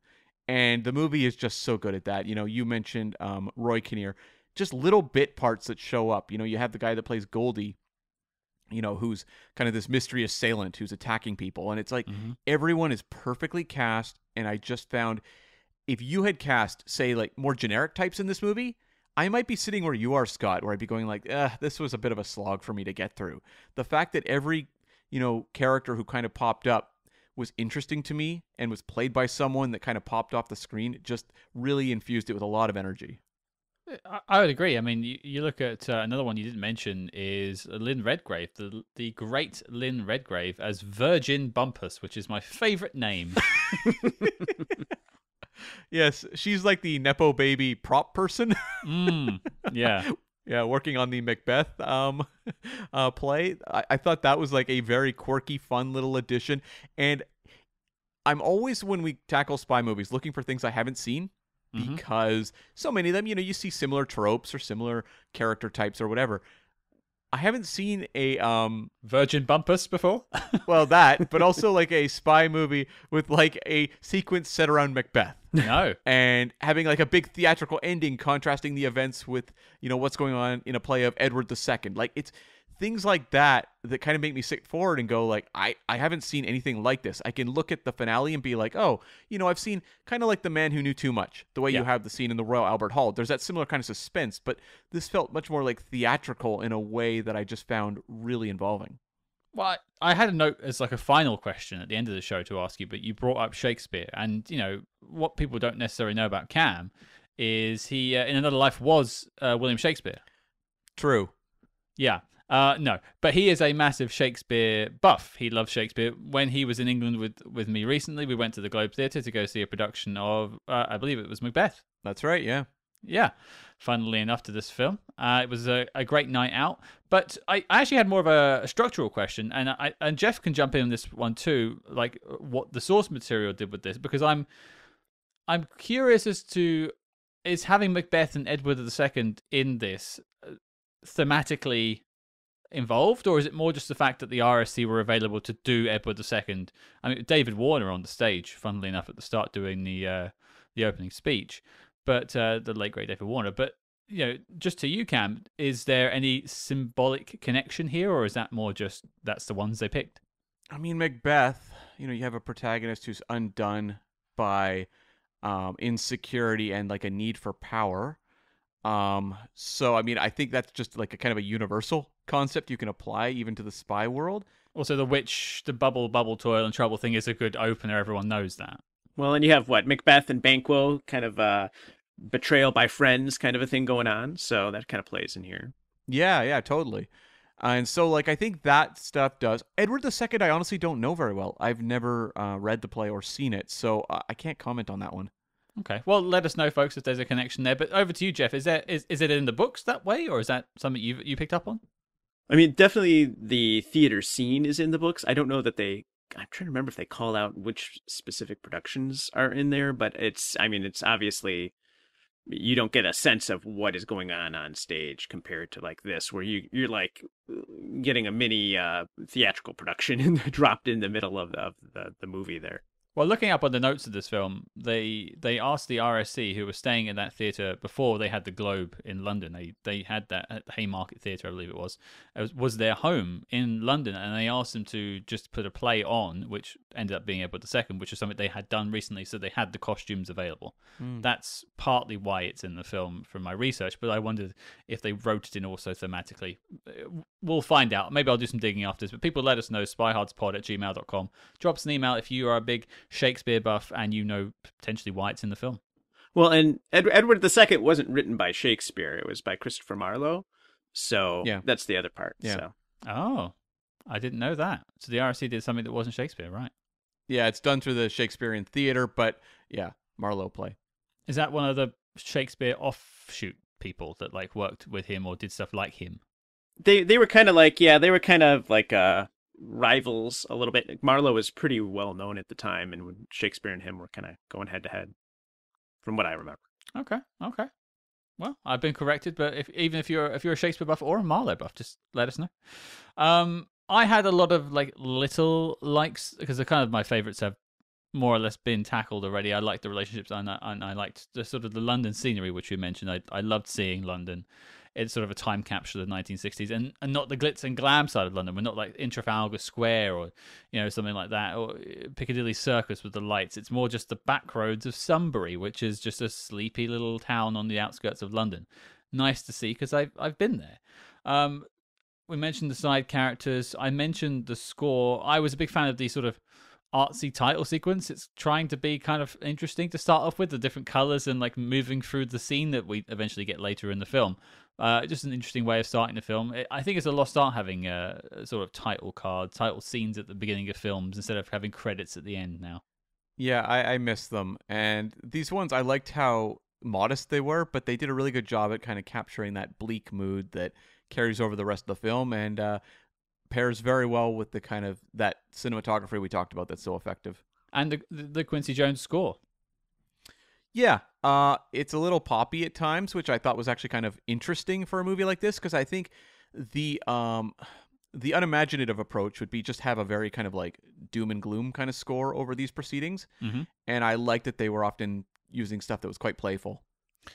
And the movie is just so good at that. You mentioned Roy Kinnear. Just little bit parts that show up. You have the guy that plays Goldie, who's kind of this mystery assailant who's attacking people. And it's like everyone is perfectly cast. And I just found if you had cast, say, like more generic types in this movie, I might be sitting where you are, Scott, where I'd be going like, this was a bit of a slog for me to get through. The fact that every, character who kind of popped up was interesting to me and was played by someone that kind of popped off the screen, it just really infused it with a lot of energy. I would agree. I mean, you look at another one you didn't mention is Lynn Redgrave, the great Lynn Redgrave as Virgin Bumpus, which is my favorite name. Yes, she's like the Nepo baby prop person. Yeah. Yeah, working on the Macbeth play. I thought that was like a very quirky, fun little addition. And I'm always, when we tackle spy movies, looking for things I haven't seen, because so many of them, you see similar tropes or similar character types or whatever. I haven't seen a Virgin Bumpus before. well, that, but also like a spy movie with like a sequence set around Macbeth. No. And having like a big theatrical ending contrasting the events with, what's going on in a play of Edward II. Like, it's things like that kind of make me sit forward and go like, I haven't seen anything like this. I can look at the finale and be like, oh, I've seen kind of like The Man Who Knew Too Much, the way you have the scene in the Royal Albert Hall. There's that similar kind of suspense, but this felt much more like theatrical in a way that I just found really involving. Well, I had a note as like a final question at the end of the show to ask you, but you brought up Shakespeare. And, what people don't necessarily know about Cam is he, in another life, was William Shakespeare. True. Yeah. No, but he is a massive Shakespeare buff. He loves Shakespeare. When he was in England with me recently, we went to the Globe Theatre to go see a production of, I believe it was Macbeth. That's right, yeah. Yeah, funnily enough to this film. It was a great night out. But I actually had more of a structural question, and Jeff can jump in on this one too, like what the source material did with this, because I'm curious as to, is having Macbeth and Edward II in this thematically involved, or is it more just the fact that the RSC were available to do Edward II? I mean, David Warner on the stage, funnily enough, at the start doing the opening speech, but the late great David Warner. But just to you, Cam, is there any symbolic connection here, or is that more just that's the ones they picked? I mean, Macbeth, you have a protagonist who's undone by insecurity and like a need for power. So I mean, I think that's just like a kind of a universal concept you can apply even to the spy world. Also, the witch, the bubble, toil, and trouble thing is a good opener. Everyone knows that. Well, and you have Macbeth and Banquo, kind of betrayal by friends kind of a thing going on. So that kind of plays in here. Yeah, totally. And so, like, I think that stuff does. Edward II, I honestly don't know very well. I've never read the play or seen it, so I can't comment on that one. Okay, well, let us know, folks, if there's a connection there. But over to you, Jeff. Is it in the books that way, or is that something you picked up on? I mean, definitely the theater scene is in the books. I don't know that I'm trying to remember if they call out which specific productions are in there, but it's obviously, you don't get a sense of what is going on stage compared to like this, where you're like getting a mini theatrical production dropped in the middle of the movie there. Well, looking up on the notes of this film, they asked the RSC, who was staying in that theatre before they had the Globe in London. They had that at the Haymarket Theatre, I believe it was their home in London, and they asked them to just put a play on, which ended up being Edward II, which is something they had done recently, so they had the costumes available. That's partly why it's in the film from my research, but I wondered if they wrote it in also thematically. We'll find out. Maybe I'll do some digging after this, but people let us know, spyhardspod@gmail.com. Drop us an email if you are a big Shakespeare buff and you know potentially why it's in the film. Well, and Edward II wasn't written by Shakespeare. It was by Christopher Marlowe. So that's the other part. Yeah. So. Oh, I didn't know that. So the RSC did something that wasn't Shakespeare, right? Yeah, it's done through the Shakespearean theater, but yeah, Marlowe play. Is that one of the Shakespeare offshoot people that like worked with him or did stuff like him? They were kind of like rivals a little bit. Marlowe was pretty well known at the time, and when Shakespeare and him were kind of going head to head, from what I remember. Okay. Well, I've been corrected, but if you're a Shakespeare buff or a Marlowe buff, just let us know. I had a lot of like little likes because the kind of my favorites have more or less been tackled already. I liked the relationships, and I liked the sort of the London scenery, which we mentioned. I loved seeing London. It's sort of a time capsule of the 1960s, and not the glitz and glam side of London. We're not like in Trafalgar Square or something like that, or Piccadilly Circus with the lights. It's more just the back roads of Sunbury, which is just a sleepy little town on the outskirts of London. Nice to see because I've been there. We mentioned the side characters. I mentioned the score. I was a big fan of the sort of artsy title sequence. It's trying to be kind of interesting to start off with, the different colors and like moving through the scene that we eventually get later in the film. Just an interesting way of starting the film. I think it's a lost art having sort of title cards, title scenes at the beginning of films instead of having credits at the end now. Yeah, I miss them. And these ones, I liked how modest they were, but they did a really good job at kind of capturing that bleak mood that carries over the rest of the film and pairs very well with the kind of that cinematography we talked about that's so effective. And the Quincy Jones score. Yeah, it's a little poppy at times, which I thought was actually kind of interesting for a movie like this, because I think the unimaginative approach would be just have a very kind of like doom and gloom kind of score over these proceedings. Mm-hmm. And I liked that they were often using stuff that was quite playful.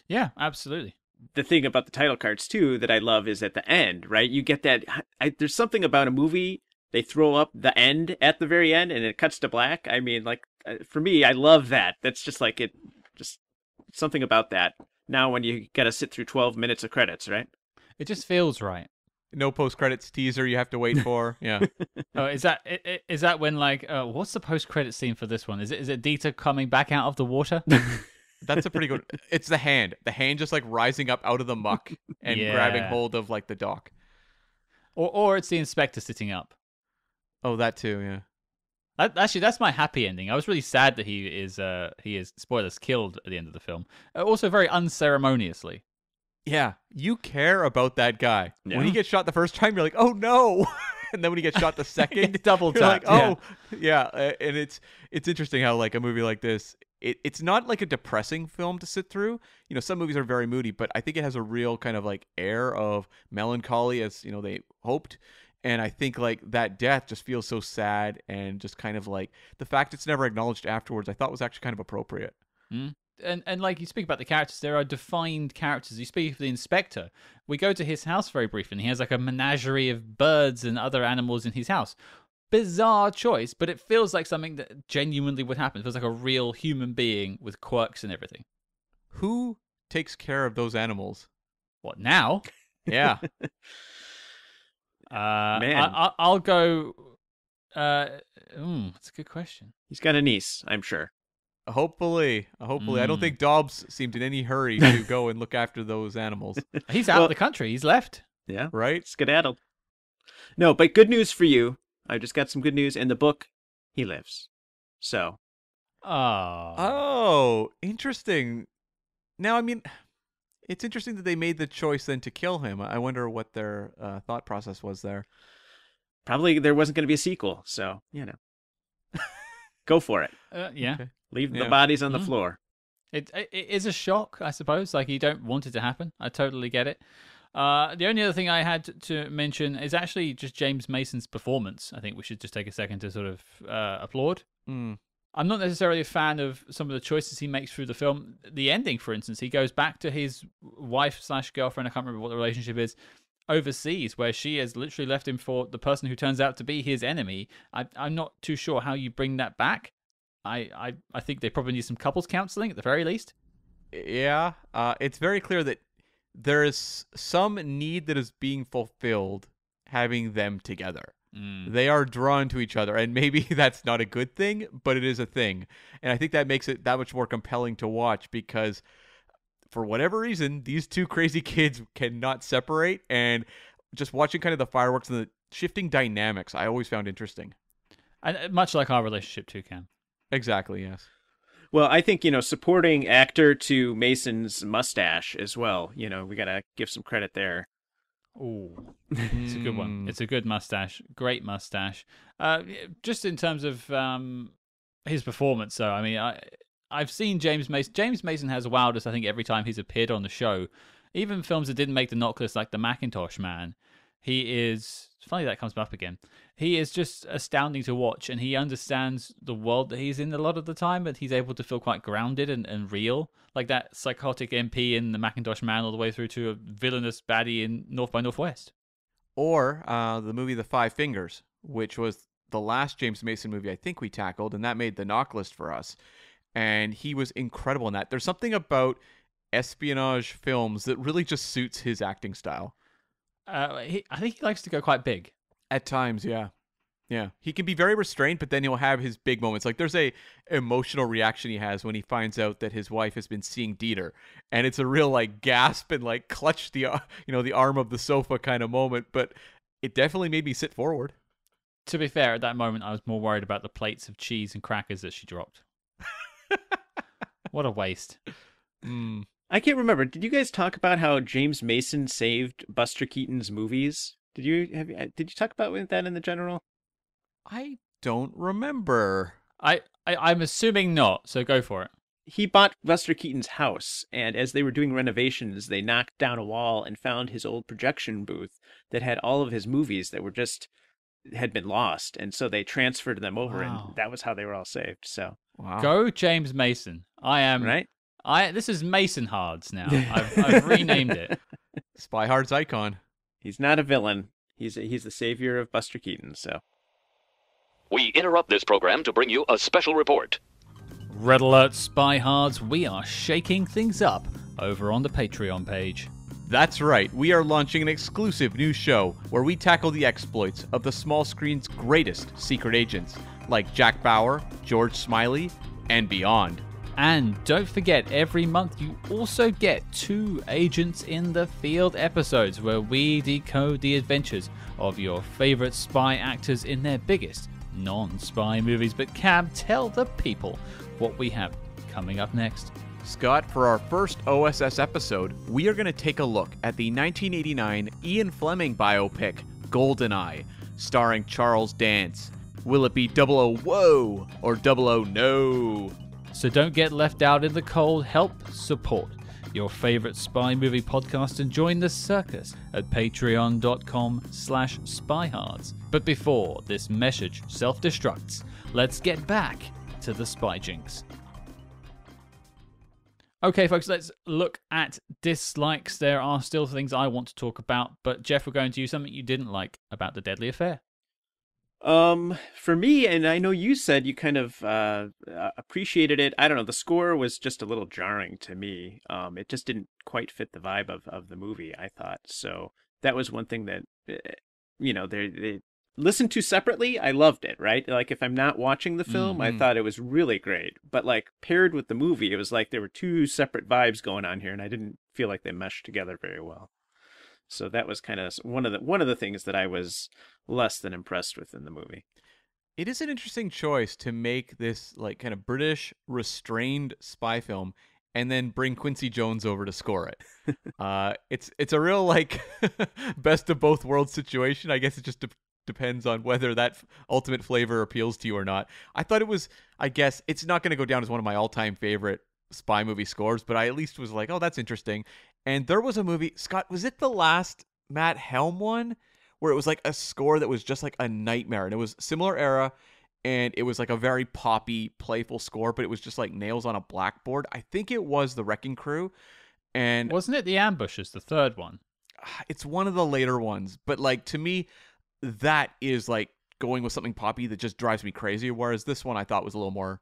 Yeah, absolutely. The thing about the title cards too that I love is at the end, right? You get that. There's something about a movie. They throw up the end at the very end and it cuts to black. I mean, like for me, I love that. That's just like it, just something about that. Now when you got to sit through 12 minutes of credits, right? It just feels right. No post-credits teaser you have to wait for. Yeah. Oh, is that when like what's the post-credit scene for this one? Is it Dieter coming back out of the water? That's a pretty good. It's the hand. The hand just like rising up out of the muck and grabbing hold of like the dock. Or it's the inspector sitting up. Oh, that too. Yeah. Actually, that's my happy ending. I was really sad that he is spoilers killed at the end of the film. Also, very unceremoniously. Yeah, you care about that guy. Yeah. When he gets shot the first time, you're like, oh no. And then when he gets shot the second, double you're like, tapped. oh yeah. And it's interesting how like a movie like this, it's not like a depressing film to sit through. You know, some movies are very moody, but I think it has a real kind of like air of melancholy, as you know they hoped. And I think like that death just feels so sad, and just kind of like the fact it's never acknowledged afterwards, I thought was actually kind of appropriate. Mm. And like you speak about the characters, there are defined characters. You speak of the inspector. We go to his house very briefly, and he has like a menagerie of birds and other animals in his house. Bizarre choice, but it feels like something that genuinely would happen. It feels like a real human being with quirks and everything. Who takes care of those animals? What now? Yeah. Man. I'll go. That's a good question. He's got a niece, I'm sure. Hopefully. I don't think Dobbs seemed in any hurry to go and look after those animals. He's out of the country. He's left. Yeah. Right? Skedaddled. No, but good news for you. I just got some good news. In the book, he lives. So. Oh, interesting. Now, I mean, it's interesting that they made the choice then to kill him. I wonder what their thought process was there. Probably there wasn't going to be a sequel, so, you know. Go for it. Yeah. Okay. Leave the bodies on the Mm. floor. It is a shock, I suppose. Like, you don't want it to happen. I totally get it. The only other thing I had to mention is actually just James Mason's performance. I think we should just take a second to sort of applaud. Mm. I'm not necessarily a fan of some of the choices he makes through the film. The ending, for instance, he goes back to his wife/girlfriend, I can't remember what the relationship is, overseas, where she has literally left him for the person who turns out to be his enemy. I'm not too sure how you bring that back. I think they probably need some couples counseling at the very least. Yeah. It's very clear that there is some need that is being fulfilled having them together. They are drawn to each other, and maybe that's not a good thing, but it is a thing. And I think that makes it that much more compelling to watch, because for whatever reason, these two crazy kids cannot separate, and just watching kind of the fireworks and the shifting dynamics, I always found interesting. And much like our relationship too, Cam. Exactly, yes. Well, I think, supporting actor to Mason's mustache as well. We got to give some credit there. Ooh, it's a good one. It's a good mustache. Great mustache. Just in terms of his performance, though, I mean, I've seen James Mason. James Mason has wowed us, I think, every time he's appeared on the show. Even films that didn't make the knock list, like The Macintosh Man. He is... It's funny that comes up again. He is just astounding to watch, and he understands the world that he's in a lot of the time, but he's able to feel quite grounded and real. Like that psychotic MP in The Macintosh Man all the way through to a villainous baddie in North by Northwest. Or the movie The Five Fingers, which was the last James Mason movie I think we tackled, and that made the knock list for us. And he was incredible in that. There's something about espionage films that really just suits his acting style. I think he likes to go quite big. At times, yeah. Yeah, he can be very restrained, but then he'll have his big moments. Like there's a emotional reaction he has when he finds out that his wife has been seeing Dieter, and it's a real like gasp and like clutch the the arm of the sofa kind of moment. But it definitely made me sit forward. To be fair, at that moment, I was more worried about the plates of cheese and crackers that she dropped. What a waste. I can't remember. Did you guys talk about how James Mason saved Buster Keaton's movies? Did you talk about that in the general? I don't remember. I'm assuming not, so go for it. He bought Buster Keaton's house, and as they were doing renovations, they knocked down a wall and found his old projection booth that had all of his movies that had been lost, and so they transferred them over, and that was how they were all saved. So, Go James Mason. I am right. This is Mason Hards now. I've renamed it. Spy Hard's icon. He's not a villain. He's the savior of Buster Keaton. So. We interrupt this program to bring you a special report. Red Alert Spy Hards, we are shaking things up over on the Patreon page. That's right, we are launching an exclusive new show where we tackle the exploits of the small screen's greatest secret agents, like Jack Bauer, George Smiley, and beyond. And don't forget, every month you also get 2 Agents in the Field episodes where we decode the adventures of your favorite spy actors in their biggest non-spy movies. But Cam, tell the people what we have coming up next. Scott, for our first OSS episode, we are going to take a look at the 1989 Ian Fleming biopic, GoldenEye, starring Charles Dance. Will it be 00 whoa or 00 no? So don't get left out in the cold. Help support your favorite spy movie podcast and join the circus at patreon.com/spyhards. But before this message self-destructs, let's get back to the Spy Jinx. Okay, folks, let's look at dislikes. There are still things I want to talk about, but Jeff, we're going to you something you didn't like about The Deadly Affair. For me, and I know you said you kind of appreciated it. I don't know. The score was just a little jarring to me. It just didn't quite fit the vibe of the movie, I thought. So that was one thing that, they listened to separately. I loved it, right? Like if I'm not watching the film, I thought it was really great. But like paired with the movie, it was like there were 2 separate vibes going on here, and I didn't feel like they meshed together very well. So that was kind of one of the things that I was less than impressed with in the movie. It is an interesting choice to make this like kind of British restrained spy film and then bring Quincy Jones over to score it. It's a real like best of both worlds situation. I guess it just depends on whether that ultimate flavor appeals to you or not. I thought it was, I guess it's not going to go down as one of my all-time favorite spy movie scores, but I at least was like, oh, that's interesting. And there was a movie, Scott, was it the last Matt Helm one? Where it was like a score that was just like a nightmare. And it was similar era, and it was like a very poppy, playful score, but it was just like nails on a blackboard. I think it was The Wrecking Crew. And wasn't it The Ambushes, the third one? It's one of the later ones. But like to me, that is like going with something poppy that just drives me crazy. Whereas this one I thought was a little more,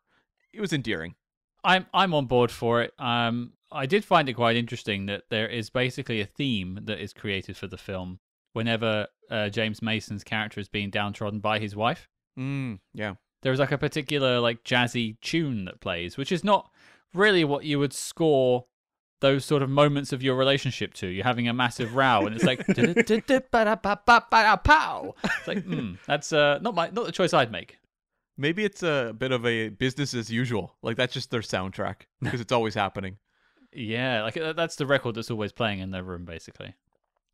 it was endearing. I'm on board for it. I did find it quite interesting that there is basically a theme that is created for the film whenever James Mason's character is being downtrodden by his wife. Yeah. There's like a particular like jazzy tune that plays, which is not really what you would score those sort of moments of your relationship to. You're having a massive row, and it's like it's like that's not the choice I'd make. Maybe it's a bit of a business as usual. Like that's just their soundtrack because it's always happening. Yeah, like that's the record that's always playing in their room, basically.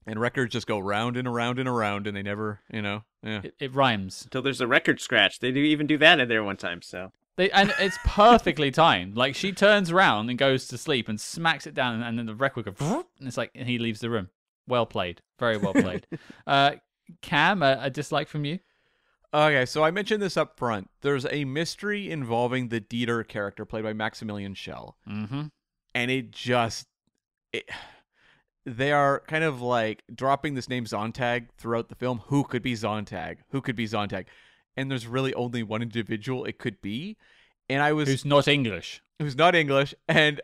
And records just go round and around and around, and they never, yeah. It rhymes. Until there's a record scratch. They even do that in there one time, so. And it's perfectly timed. Like, she turns around and goes to sleep and smacks it down, and then the record goes, and it's like, and he leaves the room. Well played. Very well played. Cam, a dislike from you? Okay, so I mentioned this up front. There's a mystery involving the Dieter character played by Maximilian Schell. Mm-hmm. And they are kind of like dropping this name Zontag throughout the film. Who could be Zontag? Who could be Zontag? And there's really only one individual it could be. And I was Who's not English. who's not English, and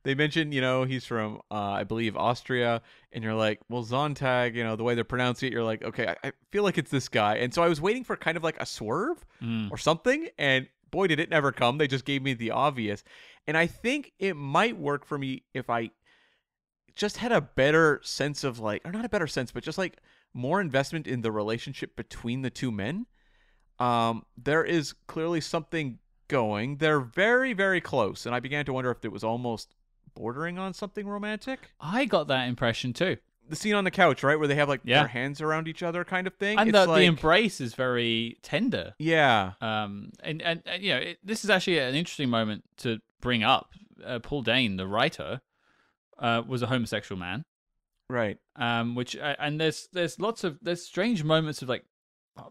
they mentioned, he's from, I believe, Austria, and you're like, well, Zontag, the way they're pronouncing it, you're like, okay, I feel like it's this guy. And so I was waiting for kind of like a swerve or something, and boy, did it never come. They just gave me the obvious. And I think it might work for me if I just had a better sense of like, or not a better sense, but just like more investment in the relationship between the two men. There is clearly something going. They're very, very close, and I began to wonder if it was almost bordering on something romantic. I got that impression too. The scene on the couch, right, where they have like their hands around each other, kind of thing. And it's the embrace is very tender. Yeah. And this is actually an interesting moment to bring up. Paul Dane, the writer, was a homosexual man, right? And there's strange moments of like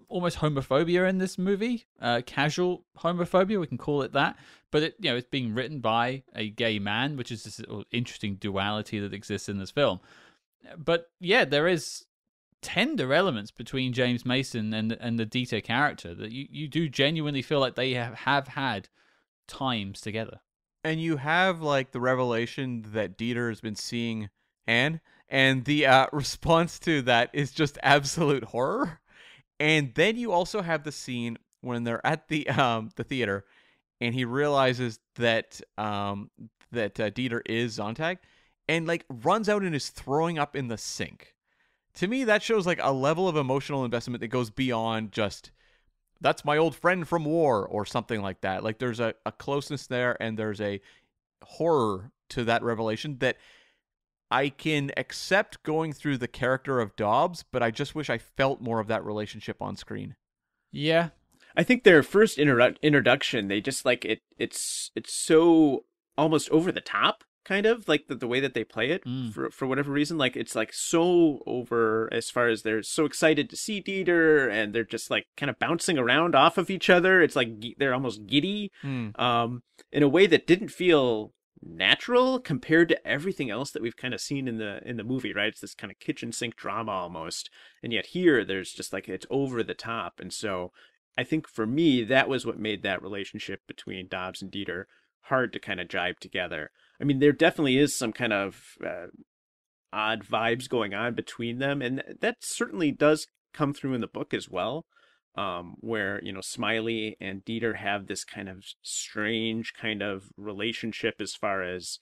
almost homophobia in this movie, casual homophobia, we can call it that. But it's being written by a gay man, which is this interesting duality that exists in this film. But yeah, there is tender elements between James Mason and the Dieter character that you do genuinely feel like they have had times together. And you have like the revelation that Dieter has been seeing Anne, and the response to that is just absolute horror. And then you also have the scene when they're at the theater, and he realizes that Dieter is Zontag, and like runs out and is throwing up in the sink. To me, that shows like a level of emotional investment that goes beyond just, that's my old friend from war or something like that. Like there's a closeness there, and there's a horror to that revelation that I can accept going through the character of Dobbs, but I just wish I felt more of that relationship on screen. Yeah. I think their first introduction, they just like it. It's so almost over the top, kind of like the way that they play it for whatever reason. Like it's like so over as far as they're so excited to see Dieter, and they're just like kind of bouncing around off of each other. It's like they're almost giddy, in a way that didn't feel natural compared to everything else that we've kind of seen in the movie, right? It's this kind of kitchen sink drama almost, and yet here there's just like it's over the top. And so I think for me that was what made that relationship between Dobbs and Dieter hard to kind of jibe together. I mean, there definitely is some kind of odd vibes going on between them, and that certainly does come through in the book as well. Where, Smiley and Dieter have this kind of strange kind of relationship as far as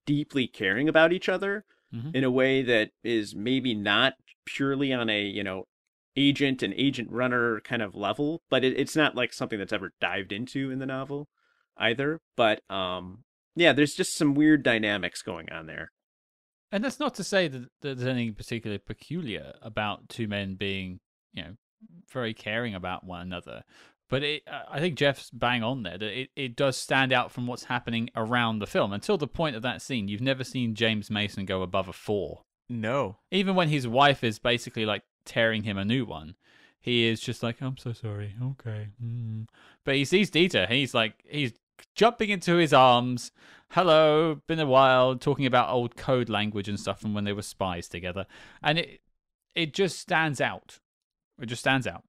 deeply caring about each other in a way that is maybe not purely on a, agent and agent runner kind of level, but it's not like something that's ever dived into in the novel either. But yeah, there's just some weird dynamics going on there. And that's not to say that there's anything particularly peculiar about two men being, very caring about one another. But I think Jeff's bang on there, that it does stand out from what's happening around the film. Until the point of that scene, you've never seen James Mason go above a 4. No. Even when his wife is basically like tearing him a new one, he is just like, I'm so sorry, okay. But he sees Dieter, and he's jumping into his arms. Hello, been a while, talking about old code language and stuff from when they were spies together. And it just stands out. It just stands out.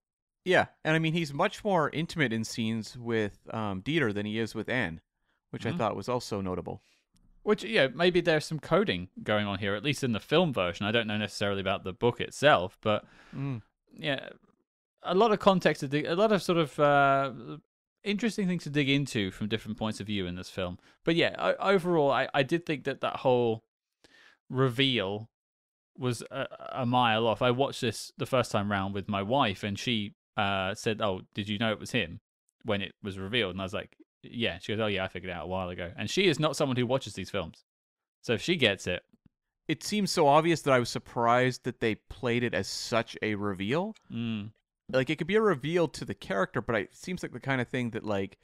Yeah, and I mean, he's much more intimate in scenes with Dieter than he is with Anne, which I thought was also notable. Which, maybe there's some coding going on here, at least in the film version. I don't know necessarily about the book itself, but a lot of context, a lot of sort of interesting things to dig into from different points of view in this film. But yeah, overall, I did think that whole reveal was a mile off. I watched this the first time round with my wife, and she said, "Oh, did you know it was him?" when it was revealed. And I was like, yeah. She goes, "Oh yeah, I figured it out a while ago." And she is not someone who watches these films, so if she gets it. It seems so obvious that I was surprised that they played it as such a reveal. Like, it could be a reveal to the character, but it seems like the kind of thing that like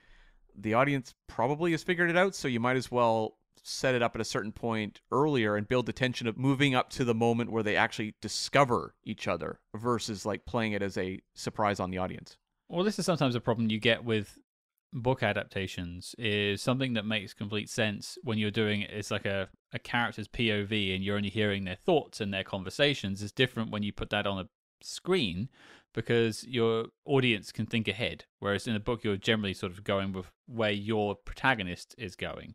the audience probably has figured it out, so you might as well set it up at a certain point earlier and build the tension of moving up to the moment where they actually discover each other versus like playing it as a surprise on the audience. Well, this is sometimes a problem you get with book adaptations, is something that makes complete sense when you're doing it is like a character's POV and you're only hearing their thoughts and their conversations is different when you put that on a screen, because your audience can think ahead, whereas in a book you're generally sort of going with where your protagonist is going.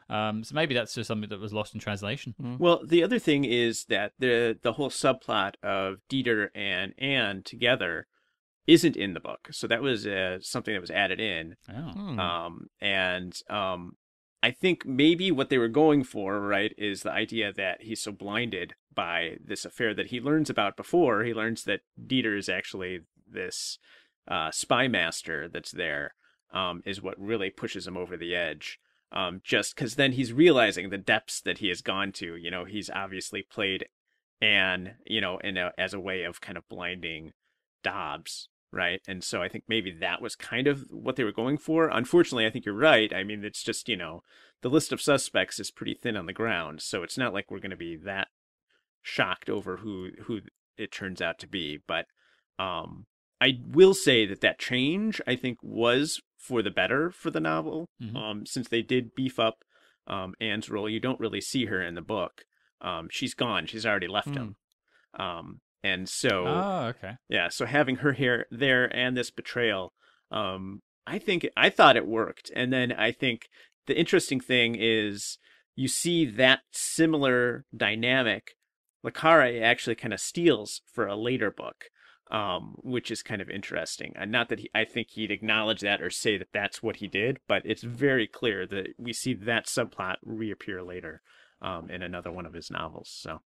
So maybe that's just something that was lost in translation. Well, the other thing is that the whole subplot of Dieter and Anne together isn't in the book, so that was something that was added in. I think maybe what they were going for, right, is the idea that he's so blinded by this affair that he learns about before. He learns that Dieter is actually this spy master that's there, is what really pushes him over the edge. Just because then he's realizing the depths that he has gone to. You know, he's obviously played Anne, you know, as a way of kind of blinding Dobbs. Right. And so I think maybe that was kind of what they were going for. Unfortunately, I think you're right. I mean, it's just, you know, the list of suspects is pretty thin on the ground. So it's not like we're going to be that shocked over who it turns out to be. But I will say that change, I think, was for the better for the novel, since they did beef up Anne's role. You don't really see her in the book. She's gone. She's already left him. And so, okay. Yeah, so having her here, there, and this betrayal, I thought it worked. And then I think the interesting thing is you see that similar dynamic. Le Carré actually kind of steals for a later book, which is kind of interesting. And not that I think he'd acknowledge that or say that that's what he did, but it's very clear that we see that subplot reappear later in another one of his novels. So.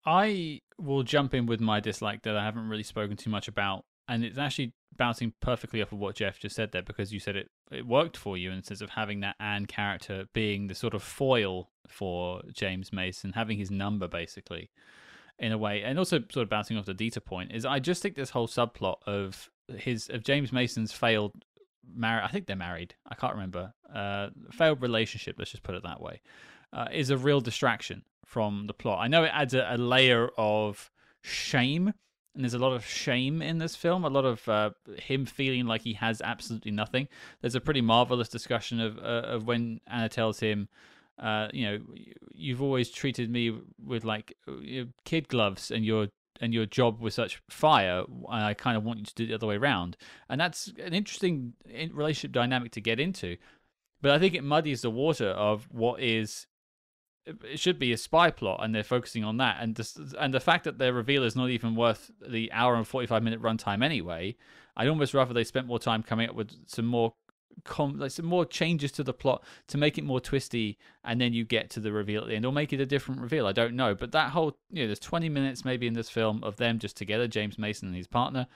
I will jump in with my dislike that I haven't really spoken too much about, and it's actually bouncing perfectly off of what Jeff just said there, because you said it worked for you in the sense of having that Anne character being the sort of foil for James Mason, having his number basically in a way, and also sort of bouncing off the Dieter point is I just think this whole subplot of James Mason's failed marriage, I think they're married, I can't remember, failed relationship, let's just put it that way, is a real distraction from the plot. I know it adds a layer of shame, and there's a lot of shame in this film, a lot of him feeling like he has absolutely nothing. There's a pretty marvelous discussion of when Anna tells him, you know, you've always treated me with like kid gloves, and your job was such fire, and I kind of want you to do it the other way around. And that's an interesting relationship dynamic to get into, but I think it muddies the water of what is. It should be a spy plot, and they're focusing on that, and the fact that their reveal is not even worth the hour and 45-minute runtime anyway. I'd almost rather they spent more time coming up with some more changes to the plot to make it more twisty, and then you get to the reveal at the end, or make it a different reveal. I don't know, but that whole, you know, there's 20 minutes maybe in this film of them just together, James Mason and his partner,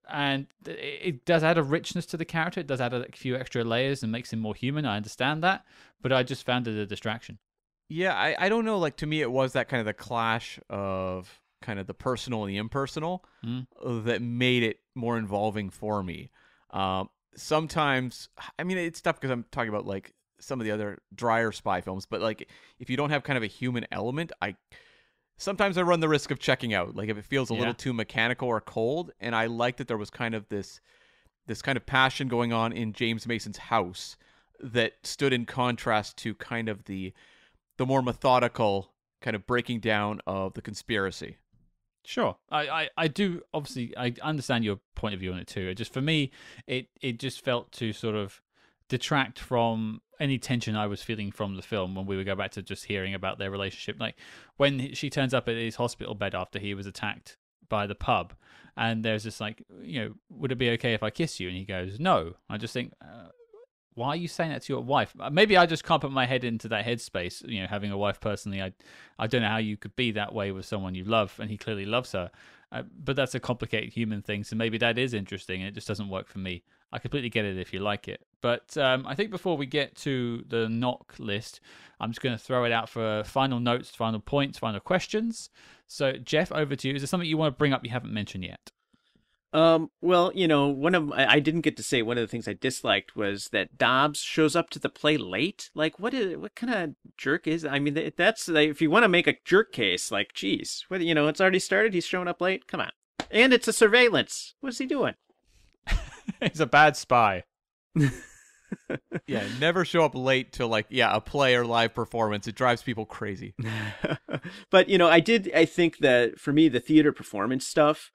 and it does add a richness to the character. It does add a few extra layers and makes him more human. I understand that, but I just found it a distraction. Yeah, I don't know. Like, to me, it was that kind of the clash of kind of the personal and the impersonal that made it more involving for me. Sometimes, I mean, it's tough because I'm talking about like some of the other drier spy films, but like if you don't have kind of a human element, sometimes I run the risk of checking out. Like if it feels a little too mechanical or cold, and I like that there was kind of this kind of passion going on in James Mason's house that stood in contrast to kind of the more methodical kind of breaking down of the conspiracy. Sure. I do, obviously, I understand your point of view on it too. It just, for me, it just felt to sort of detract from any tension I was feeling from the film when we would go back to just hearing about their relationship. Like when she turns up at his hospital bed after he was attacked by the pub, and there's this like, you know, would it be okay if I kiss you? And he goes, no. I just think, why are you saying that to your wife? Maybe I just can't put my head into that headspace. You know, having a wife personally, I don't know how you could be that way with someone you love, and he clearly loves her. But that's a complicated human thing, so maybe that is interesting, and it just doesn't work for me. I completely get it if you like it. But I think before we get to the knock list, I'm just going to throw it out for final notes, final points, final questions. So, Jeff, over to you. Is there something you want to bring up you haven't mentioned yet? Well, you know, I didn't get to say one of the things I disliked was that Dobbs shows up to the play late. Like, what kind of jerk is? I mean, that's like, if you want to make a jerk case, like, geez, you know, it's already started. He's showing up late. Come on, and it's a surveillance. What's he doing? He's a bad spy. Yeah, never show up late to like a play or live performance. It drives people crazy. But you know, I think that for me, the theater performance stuff,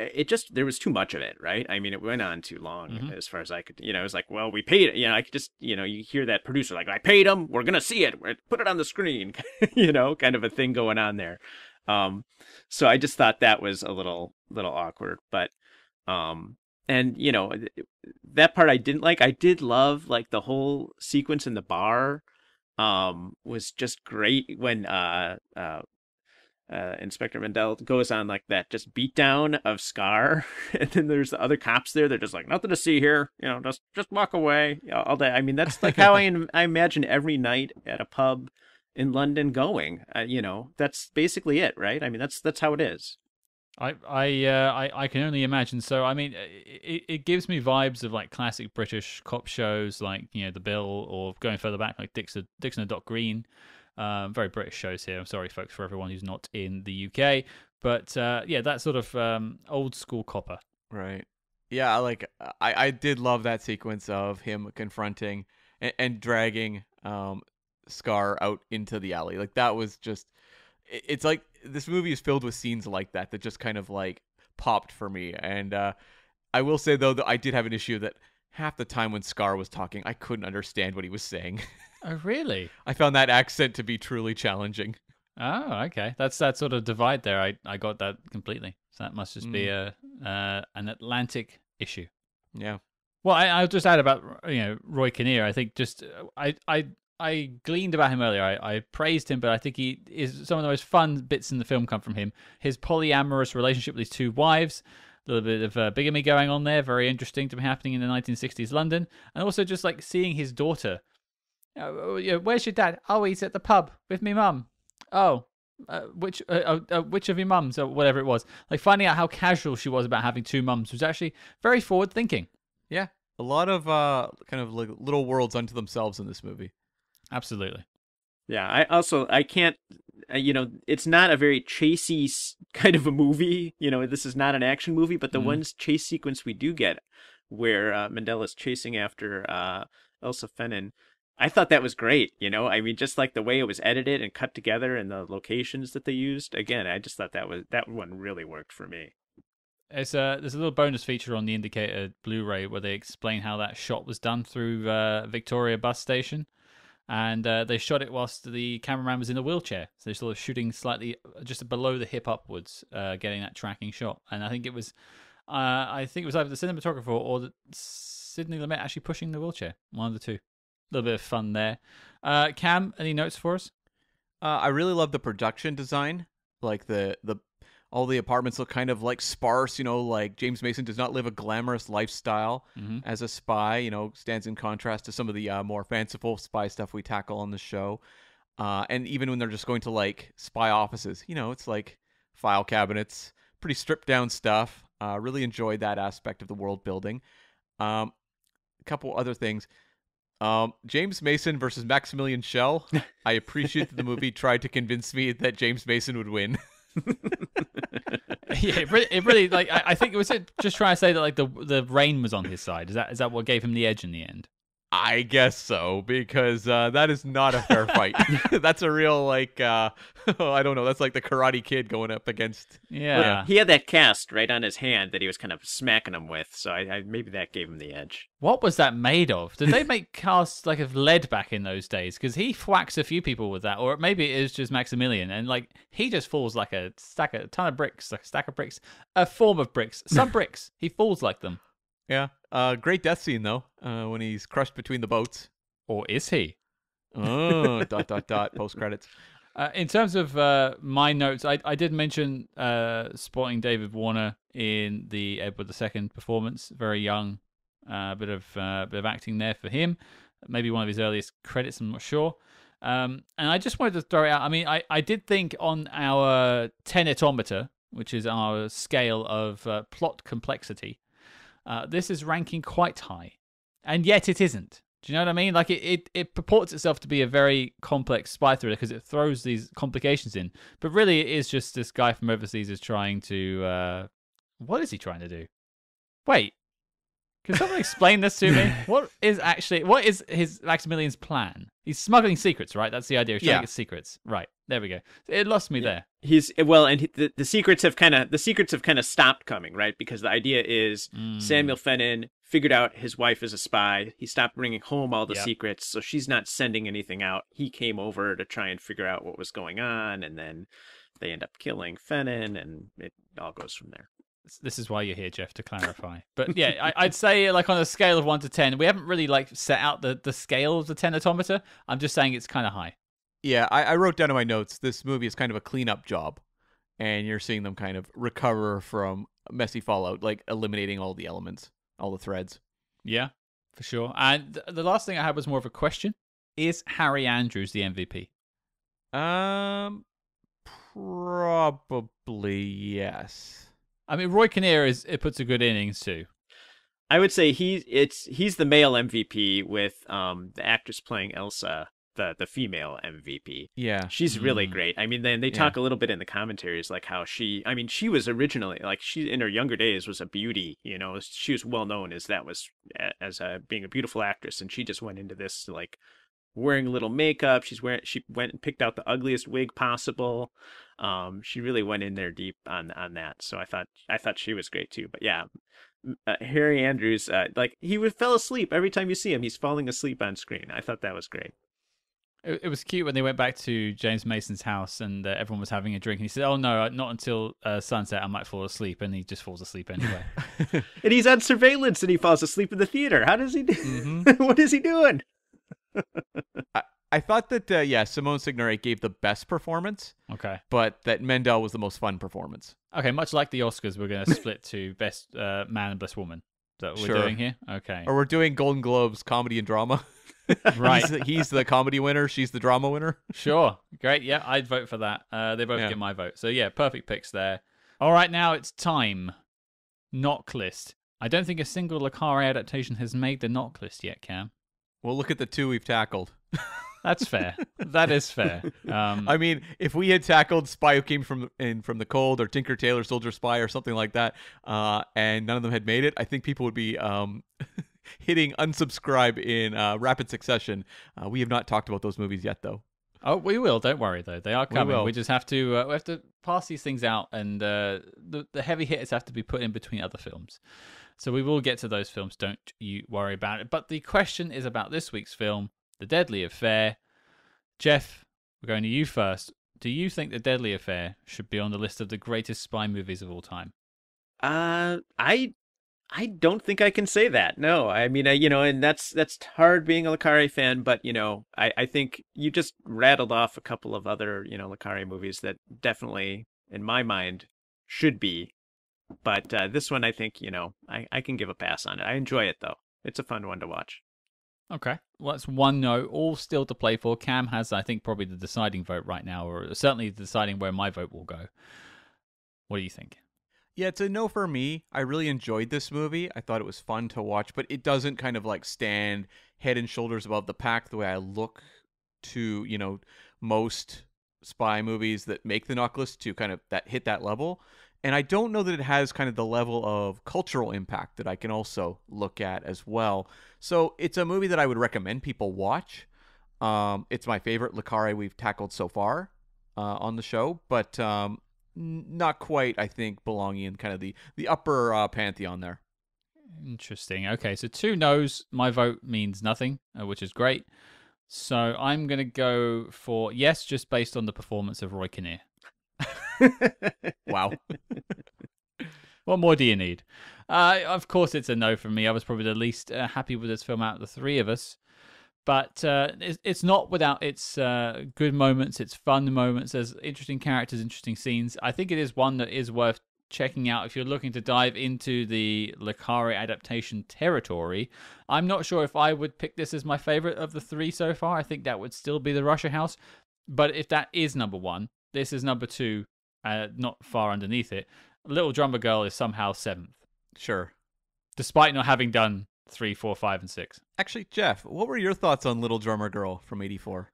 it just, there was too much of it, right? I mean, it went on too long Mm-hmm. as far as I could, it was like, well, we paid it. I could just, you hear that producer like, I paid him. We're going to see it. Put it on the screen, kind of a thing going on there. So I just thought that was a little awkward, but, and that part I didn't like. I did love like the whole sequence in the bar, was just great when, Inspector Mandel goes on like that just beatdown of Scar, and then there's the other cops there. They're just like, nothing to see here, just walk away all day. I mean, that's like how I imagine every night at a pub in London going. That's basically it, right? I mean, that's how it is. I can only imagine. So I mean, it gives me vibes of like classic British cop shows, like The Bill, or going further back, like Dixon and Doc Green. Very British shows here. I'm sorry, folks, for everyone who's not in the UK, but that sort of old school copper. Right. Yeah, like I did love that sequence of him confronting and dragging Scar out into the alley. Like that was just, it's like this movie is filled with scenes like that just kind of like popped for me. And I will say though that I did have an issue that half the time when Scar was talking, I couldn't understand what he was saying. Oh, really? I found that accent to be truly challenging. Oh, okay. That's that sort of divide there. I got that completely. So that must just be an Atlantic issue. Yeah. Well, I'll just add about Roy Kinnear. I think just I gleaned about him earlier. I praised him, but I think he is some of the most fun bits in the film come from him. His polyamorous relationship with his two wives, a little bit of bigamy going on there, very interesting to be happening in the 1960s London, and also just like seeing his daughter. Where's your dad? Oh, he's at the pub with me mum. Oh, which of your mums, or whatever it was. Like finding out how casual she was about having two mums was actually very forward thinking. Yeah, a lot of kind of like little worlds unto themselves in this movie. Absolutely. Yeah, I can't, it's not a very chasey kind of a movie. This is not an action movie, but the one chase sequence we do get where Mandela's chasing after Elsa Fenton, I thought that was great. I mean, just like the way it was edited and cut together and the locations that they used. Again, I just thought that one really worked for me. There's a little bonus feature on the Indicator Blu-ray where they explain how that shot was done through Victoria bus station. And they shot it whilst the cameraman was in a wheelchair. So they're sort of shooting slightly just below the hip upwards, getting that tracking shot. And I think it was either the cinematographer or Sidney Lumet actually pushing the wheelchair. One of the two. A little bit of fun there. Cam, any notes for us? I really love the production design. Like all the apartments look kind of like sparse, like James Mason does not live a glamorous lifestyle as a spy, stands in contrast to some of the more fanciful spy stuff we tackle on the show. And even when they're just going to like spy offices, it's like file cabinets, pretty stripped down stuff. Really enjoyed that aspect of the world building. A couple other things. James Mason versus Maximilian Schell. I appreciate that the movie tried to convince me that James Mason would win. Yeah, it really like I think it was just trying to say that like the rain was on his side. Is that what gave him the edge in the end? I guess so, because that is not a fair fight. That's a real like I don't know. That's like the Karate Kid going up against. Yeah. Well, he had that cast right on his hand that he was kind of smacking him with, so I maybe that gave him the edge. What was that made of? Did they make casts like of lead back in those days? Because he whacks a few people with that, or maybe it is just Maximilian, and like he just falls like a ton of bricks, like a stack of bricks, a form of bricks, some bricks. He falls like them. Yeah. Great death scene though, when he's crushed between the boats. Or is he? Oh, ... post credits. In terms of my notes, I did mention spotting David Warner in the Edward II performance. Very young, bit of acting there for him. Maybe one of his earliest credits. I'm not sure. And I just wanted to throw it out. I mean, I did think on our Tenetometer, which is our scale of plot complexity. This is ranking quite high, and yet it isn't. Do you know what I mean? Like it purports itself to be a very complex spy thriller because it throws these complications in, but really it is just this guy from overseas is trying to. What is he trying to do? Wait, Can someone explain this to me? What is his Maximilian's plan? He's smuggling secrets, right? That's the idea. He's trying to get secrets. Right. There we go. It lost me there. The secrets have kind of stopped coming, right? Because the idea is Samuel Fenton figured out his wife is a spy. He stopped bringing home all the secrets, so she's not sending anything out. He came over to try and figure out what was going on, and then they end up killing Fenton, and it all goes from there. This is why you're here, Jeff, to clarify. But yeah, I'd say like on a scale of 1 to 10, we haven't really like set out the scale of the 10-atometer. I'm just saying it's kind of high. Yeah, I wrote down in my notes, this movie is kind of a cleanup job. And you're seeing them kind of recover from messy fallout, like eliminating all the elements, all the threads. Yeah, for sure. And the last thing I had was more of a question. Is Harry Andrews the MVP? Probably yes. I mean, Roy Kinnear it puts a good innings too. I would say he's the male MVP with the actress playing Elsa, the female MVP. Yeah, she's really great. I mean, then they talk a little bit in the commentaries like how she was originally like she in her younger days was a beauty. You know, she was well known as being a beautiful actress, and she just went into this like wearing a little makeup. She went and picked out the ugliest wig possible. She really went in there deep on that. So I thought she was great too. But yeah, Harry Andrews, like fell asleep every time you see him. He's falling asleep on screen. I thought that was great. It was cute when they went back to James Mason's house and everyone was having a drink. And he said, "Oh no, not until sunset. I might fall asleep." And he just falls asleep anyway. And he's on surveillance and he falls asleep in the theater. How does he do? Mm-hmm. What is he doing? I thought that, Simone Signoret gave the best performance. Okay. But that Mendel was the most fun performance. Okay, much like the Oscars, we're going to split to best man and best woman. Is that what we're doing here? Okay. Or we're doing Golden Globes comedy and drama. Right. He's the comedy winner. She's the drama winner. Sure. Great. Yeah, I'd vote for that. They both get my vote. So yeah, perfect picks there. All right, now it's time. Knock list. I don't think a single Le Carré adaptation has made the knock list yet, Cam. Well, look at the two we've tackled. That's fair. That is fair. I mean, if we had tackled Spy Who Came from the Cold or Tinker Tailor Soldier Spy or something like that, and none of them had made it, I think people would be hitting unsubscribe in rapid succession. We have not talked about those movies yet, though. Oh, we will. Don't worry, though. They are coming. We just have to pass these things out, and the heavy hitters have to be put in between other films. So we will get to those films. Don't you worry about it. But the question is about this week's film, The Deadly Affair. Jeff, we're going to you first. Do you think The Deadly Affair should be on the list of the greatest spy movies of all time? I don't think I can say that. No, I mean, and that's hard being a Le Carré fan, but I think you just rattled off a couple of other Le Carré movies that definitely, in my mind, should be. But this one, I think I can give a pass on it. I enjoy it though. It's a fun one to watch. Okay, well, that's 1-0, all still to play for. Cam has, I think, probably the deciding vote right now, or certainly deciding where my vote will go. What do you think? Yeah, it's a no for me. I really enjoyed this movie. I thought it was fun to watch, but it doesn't kind of like stand head and shoulders above the pack the way I look to, most spy movies that make the knock list to kind of that hit that level. And I don't know that it has kind of the level of cultural impact that I can also look at as well. So it's a movie that I would recommend people watch. It's my favorite Le Carré we've tackled so far on the show, but not quite, I think, belonging in kind of the upper pantheon there. Interesting. Okay, so 2 no's. My vote means nothing, which is great. So I'm going to go for yes, just based on the performance of Roy Kinnear. Wow. What more do you need? Of course, it's a no from me. I was probably the least happy with this film out of the 3 of us. But it's not without its good moments, its fun moments. There's interesting characters, interesting scenes. I think it is one that is worth checking out if you're looking to dive into the Le Carré adaptation territory. I'm not sure if I would pick this as my favorite of the 3 so far. I think that would still be The Russia House. But if that is number 1, this is number 2, not far underneath it. Little Drummer Girl is somehow 7th. Sure. Despite not having done 3, 4, 5, and 6. Actually, Jeff, what were your thoughts on Little Drummer Girl from '84?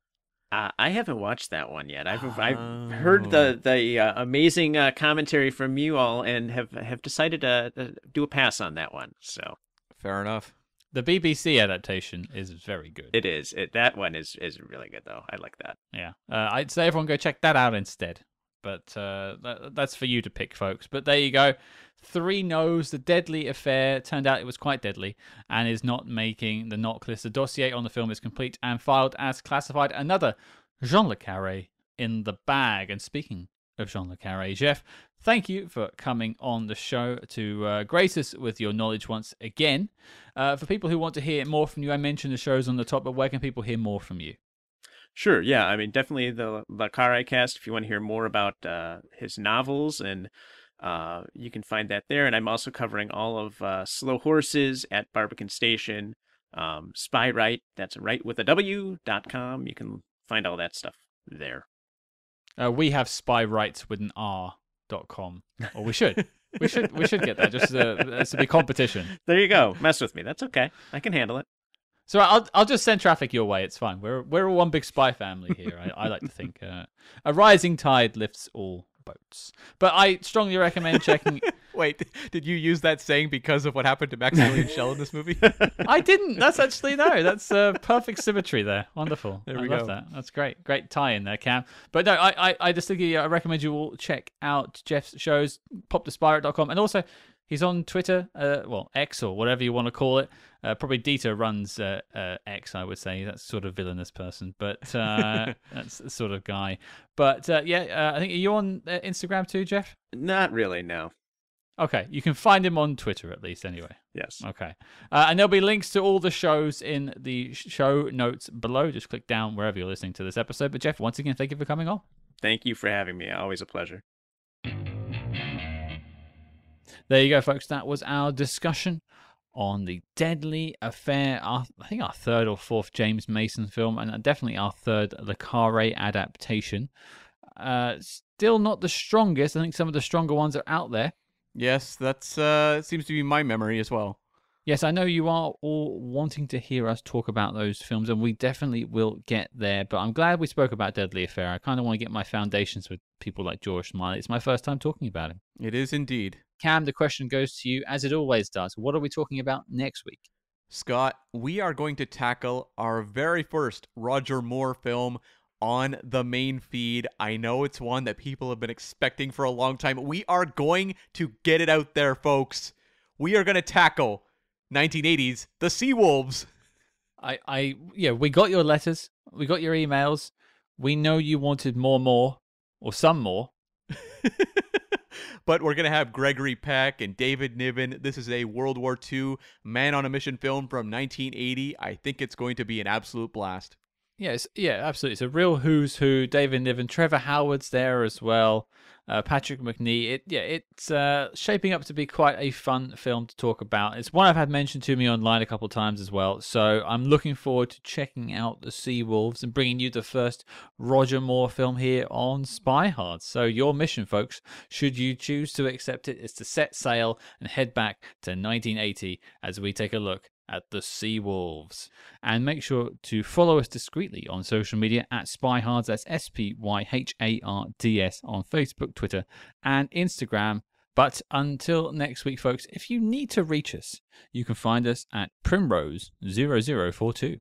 I haven't watched that one yet. I've heard the amazing commentary from you all and have decided to do a pass on that one. So Fair enough. The BBC adaptation is very good. It is. That one is really good, though. I like that. Yeah. I'd say everyone go check that out instead. But that's for you to pick, folks. But there you go. 3 no's. The Deadly Affair turned out it was quite deadly and is not making the knock list. The dossier on the film is complete and filed as classified. Another Jean Le Carré in the bag. And speaking of Jean Le Carré, Jeff, thank you for coming on the show to grace us with your knowledge once again. For people who want to hear more from you, I mentioned the shows on the top, but where can people hear more from you? Sure, yeah. I mean, definitely the Le Carré cast, if you want to hear more about his novels, and you can find that there. And I'm also covering all of Slow Horses at Barbican Station, Spy Right, that's right with a W.com. You can find all that stuff there. We have Spy Rights with an R.com. Or we should. We should get that just to be competition. There you go. Mess with me. That's okay. I can handle it. So I'll just send traffic your way. It's fine. We're all one big spy family here. I like to think a rising tide lifts all boats. But I strongly recommend checking. Wait, did you use that saying because of what happened to Maximilian Schell in this movie? I didn't. That's actually no. That's perfect symmetry there. Wonderful. There I we love go. that. That's great. Great tie in there, Cam. But no, I distinctly recommend you all check out Jeff's shows, poptospirate.com, and also he's on Twitter, X or whatever you want to call it. Probably Dieter runs X, I would say. That's sort of villainous person, but that's the sort of guy. But I think, are you on Instagram too, Jeff? Not really, no. Okay, you can find him on Twitter at least anyway. Yes. Okay. And there'll be links to all the shows in the show notes below. Just click down wherever you're listening to this episode. But Jeff, once again, thank you for coming on. Thank you for having me. Always a pleasure. There you go, folks. That was our discussion on The Deadly Affair. I think our 3rd or 4th James Mason film, and definitely our 3rd Le Carré adaptation. Still not the strongest. I think some of the stronger ones are out there. Yes, that's seems to be my memory as well. Yes, I know you are all wanting to hear us talk about those films, and we definitely will get there. But I'm glad we spoke about Deadly Affair. I kind of want to get my foundations with people like George Smiley. It's my first time talking about him. It is indeed. Cam, the question goes to you, as it always does. What are we talking about next week? Scott, we are going to tackle our very first Roger Moore film on the main feed. I know it's one that people have been expecting for a long time. We are going to get it out there, folks. We are going to tackle 1980s The Seawolves. We got your letters. We got your emails. We know you wanted more, or some more. But we're going to have Gregory Peck and David Niven. This is a World War II man on a mission film from 1980. I think it's going to be an absolute blast. Yes, absolutely. It's a real who's who. David Niven, Trevor Howard's there as well. Patrick McNee. It's shaping up to be quite a fun film to talk about. It's one I've had mentioned to me online a couple of times as well. So I'm looking forward to checking out The Seawolves and bringing you the first Roger Moore film here on Spy Hard. So your mission, folks, should you choose to accept it, is to set sail and head back to 1980 as we take a look at The Seawolves. And make sure to follow us discreetly on social media at SpyHards, that's SPYHARDS, on Facebook, Twitter, and Instagram. But until next week, folks, if you need to reach us, you can find us at Primrose0042.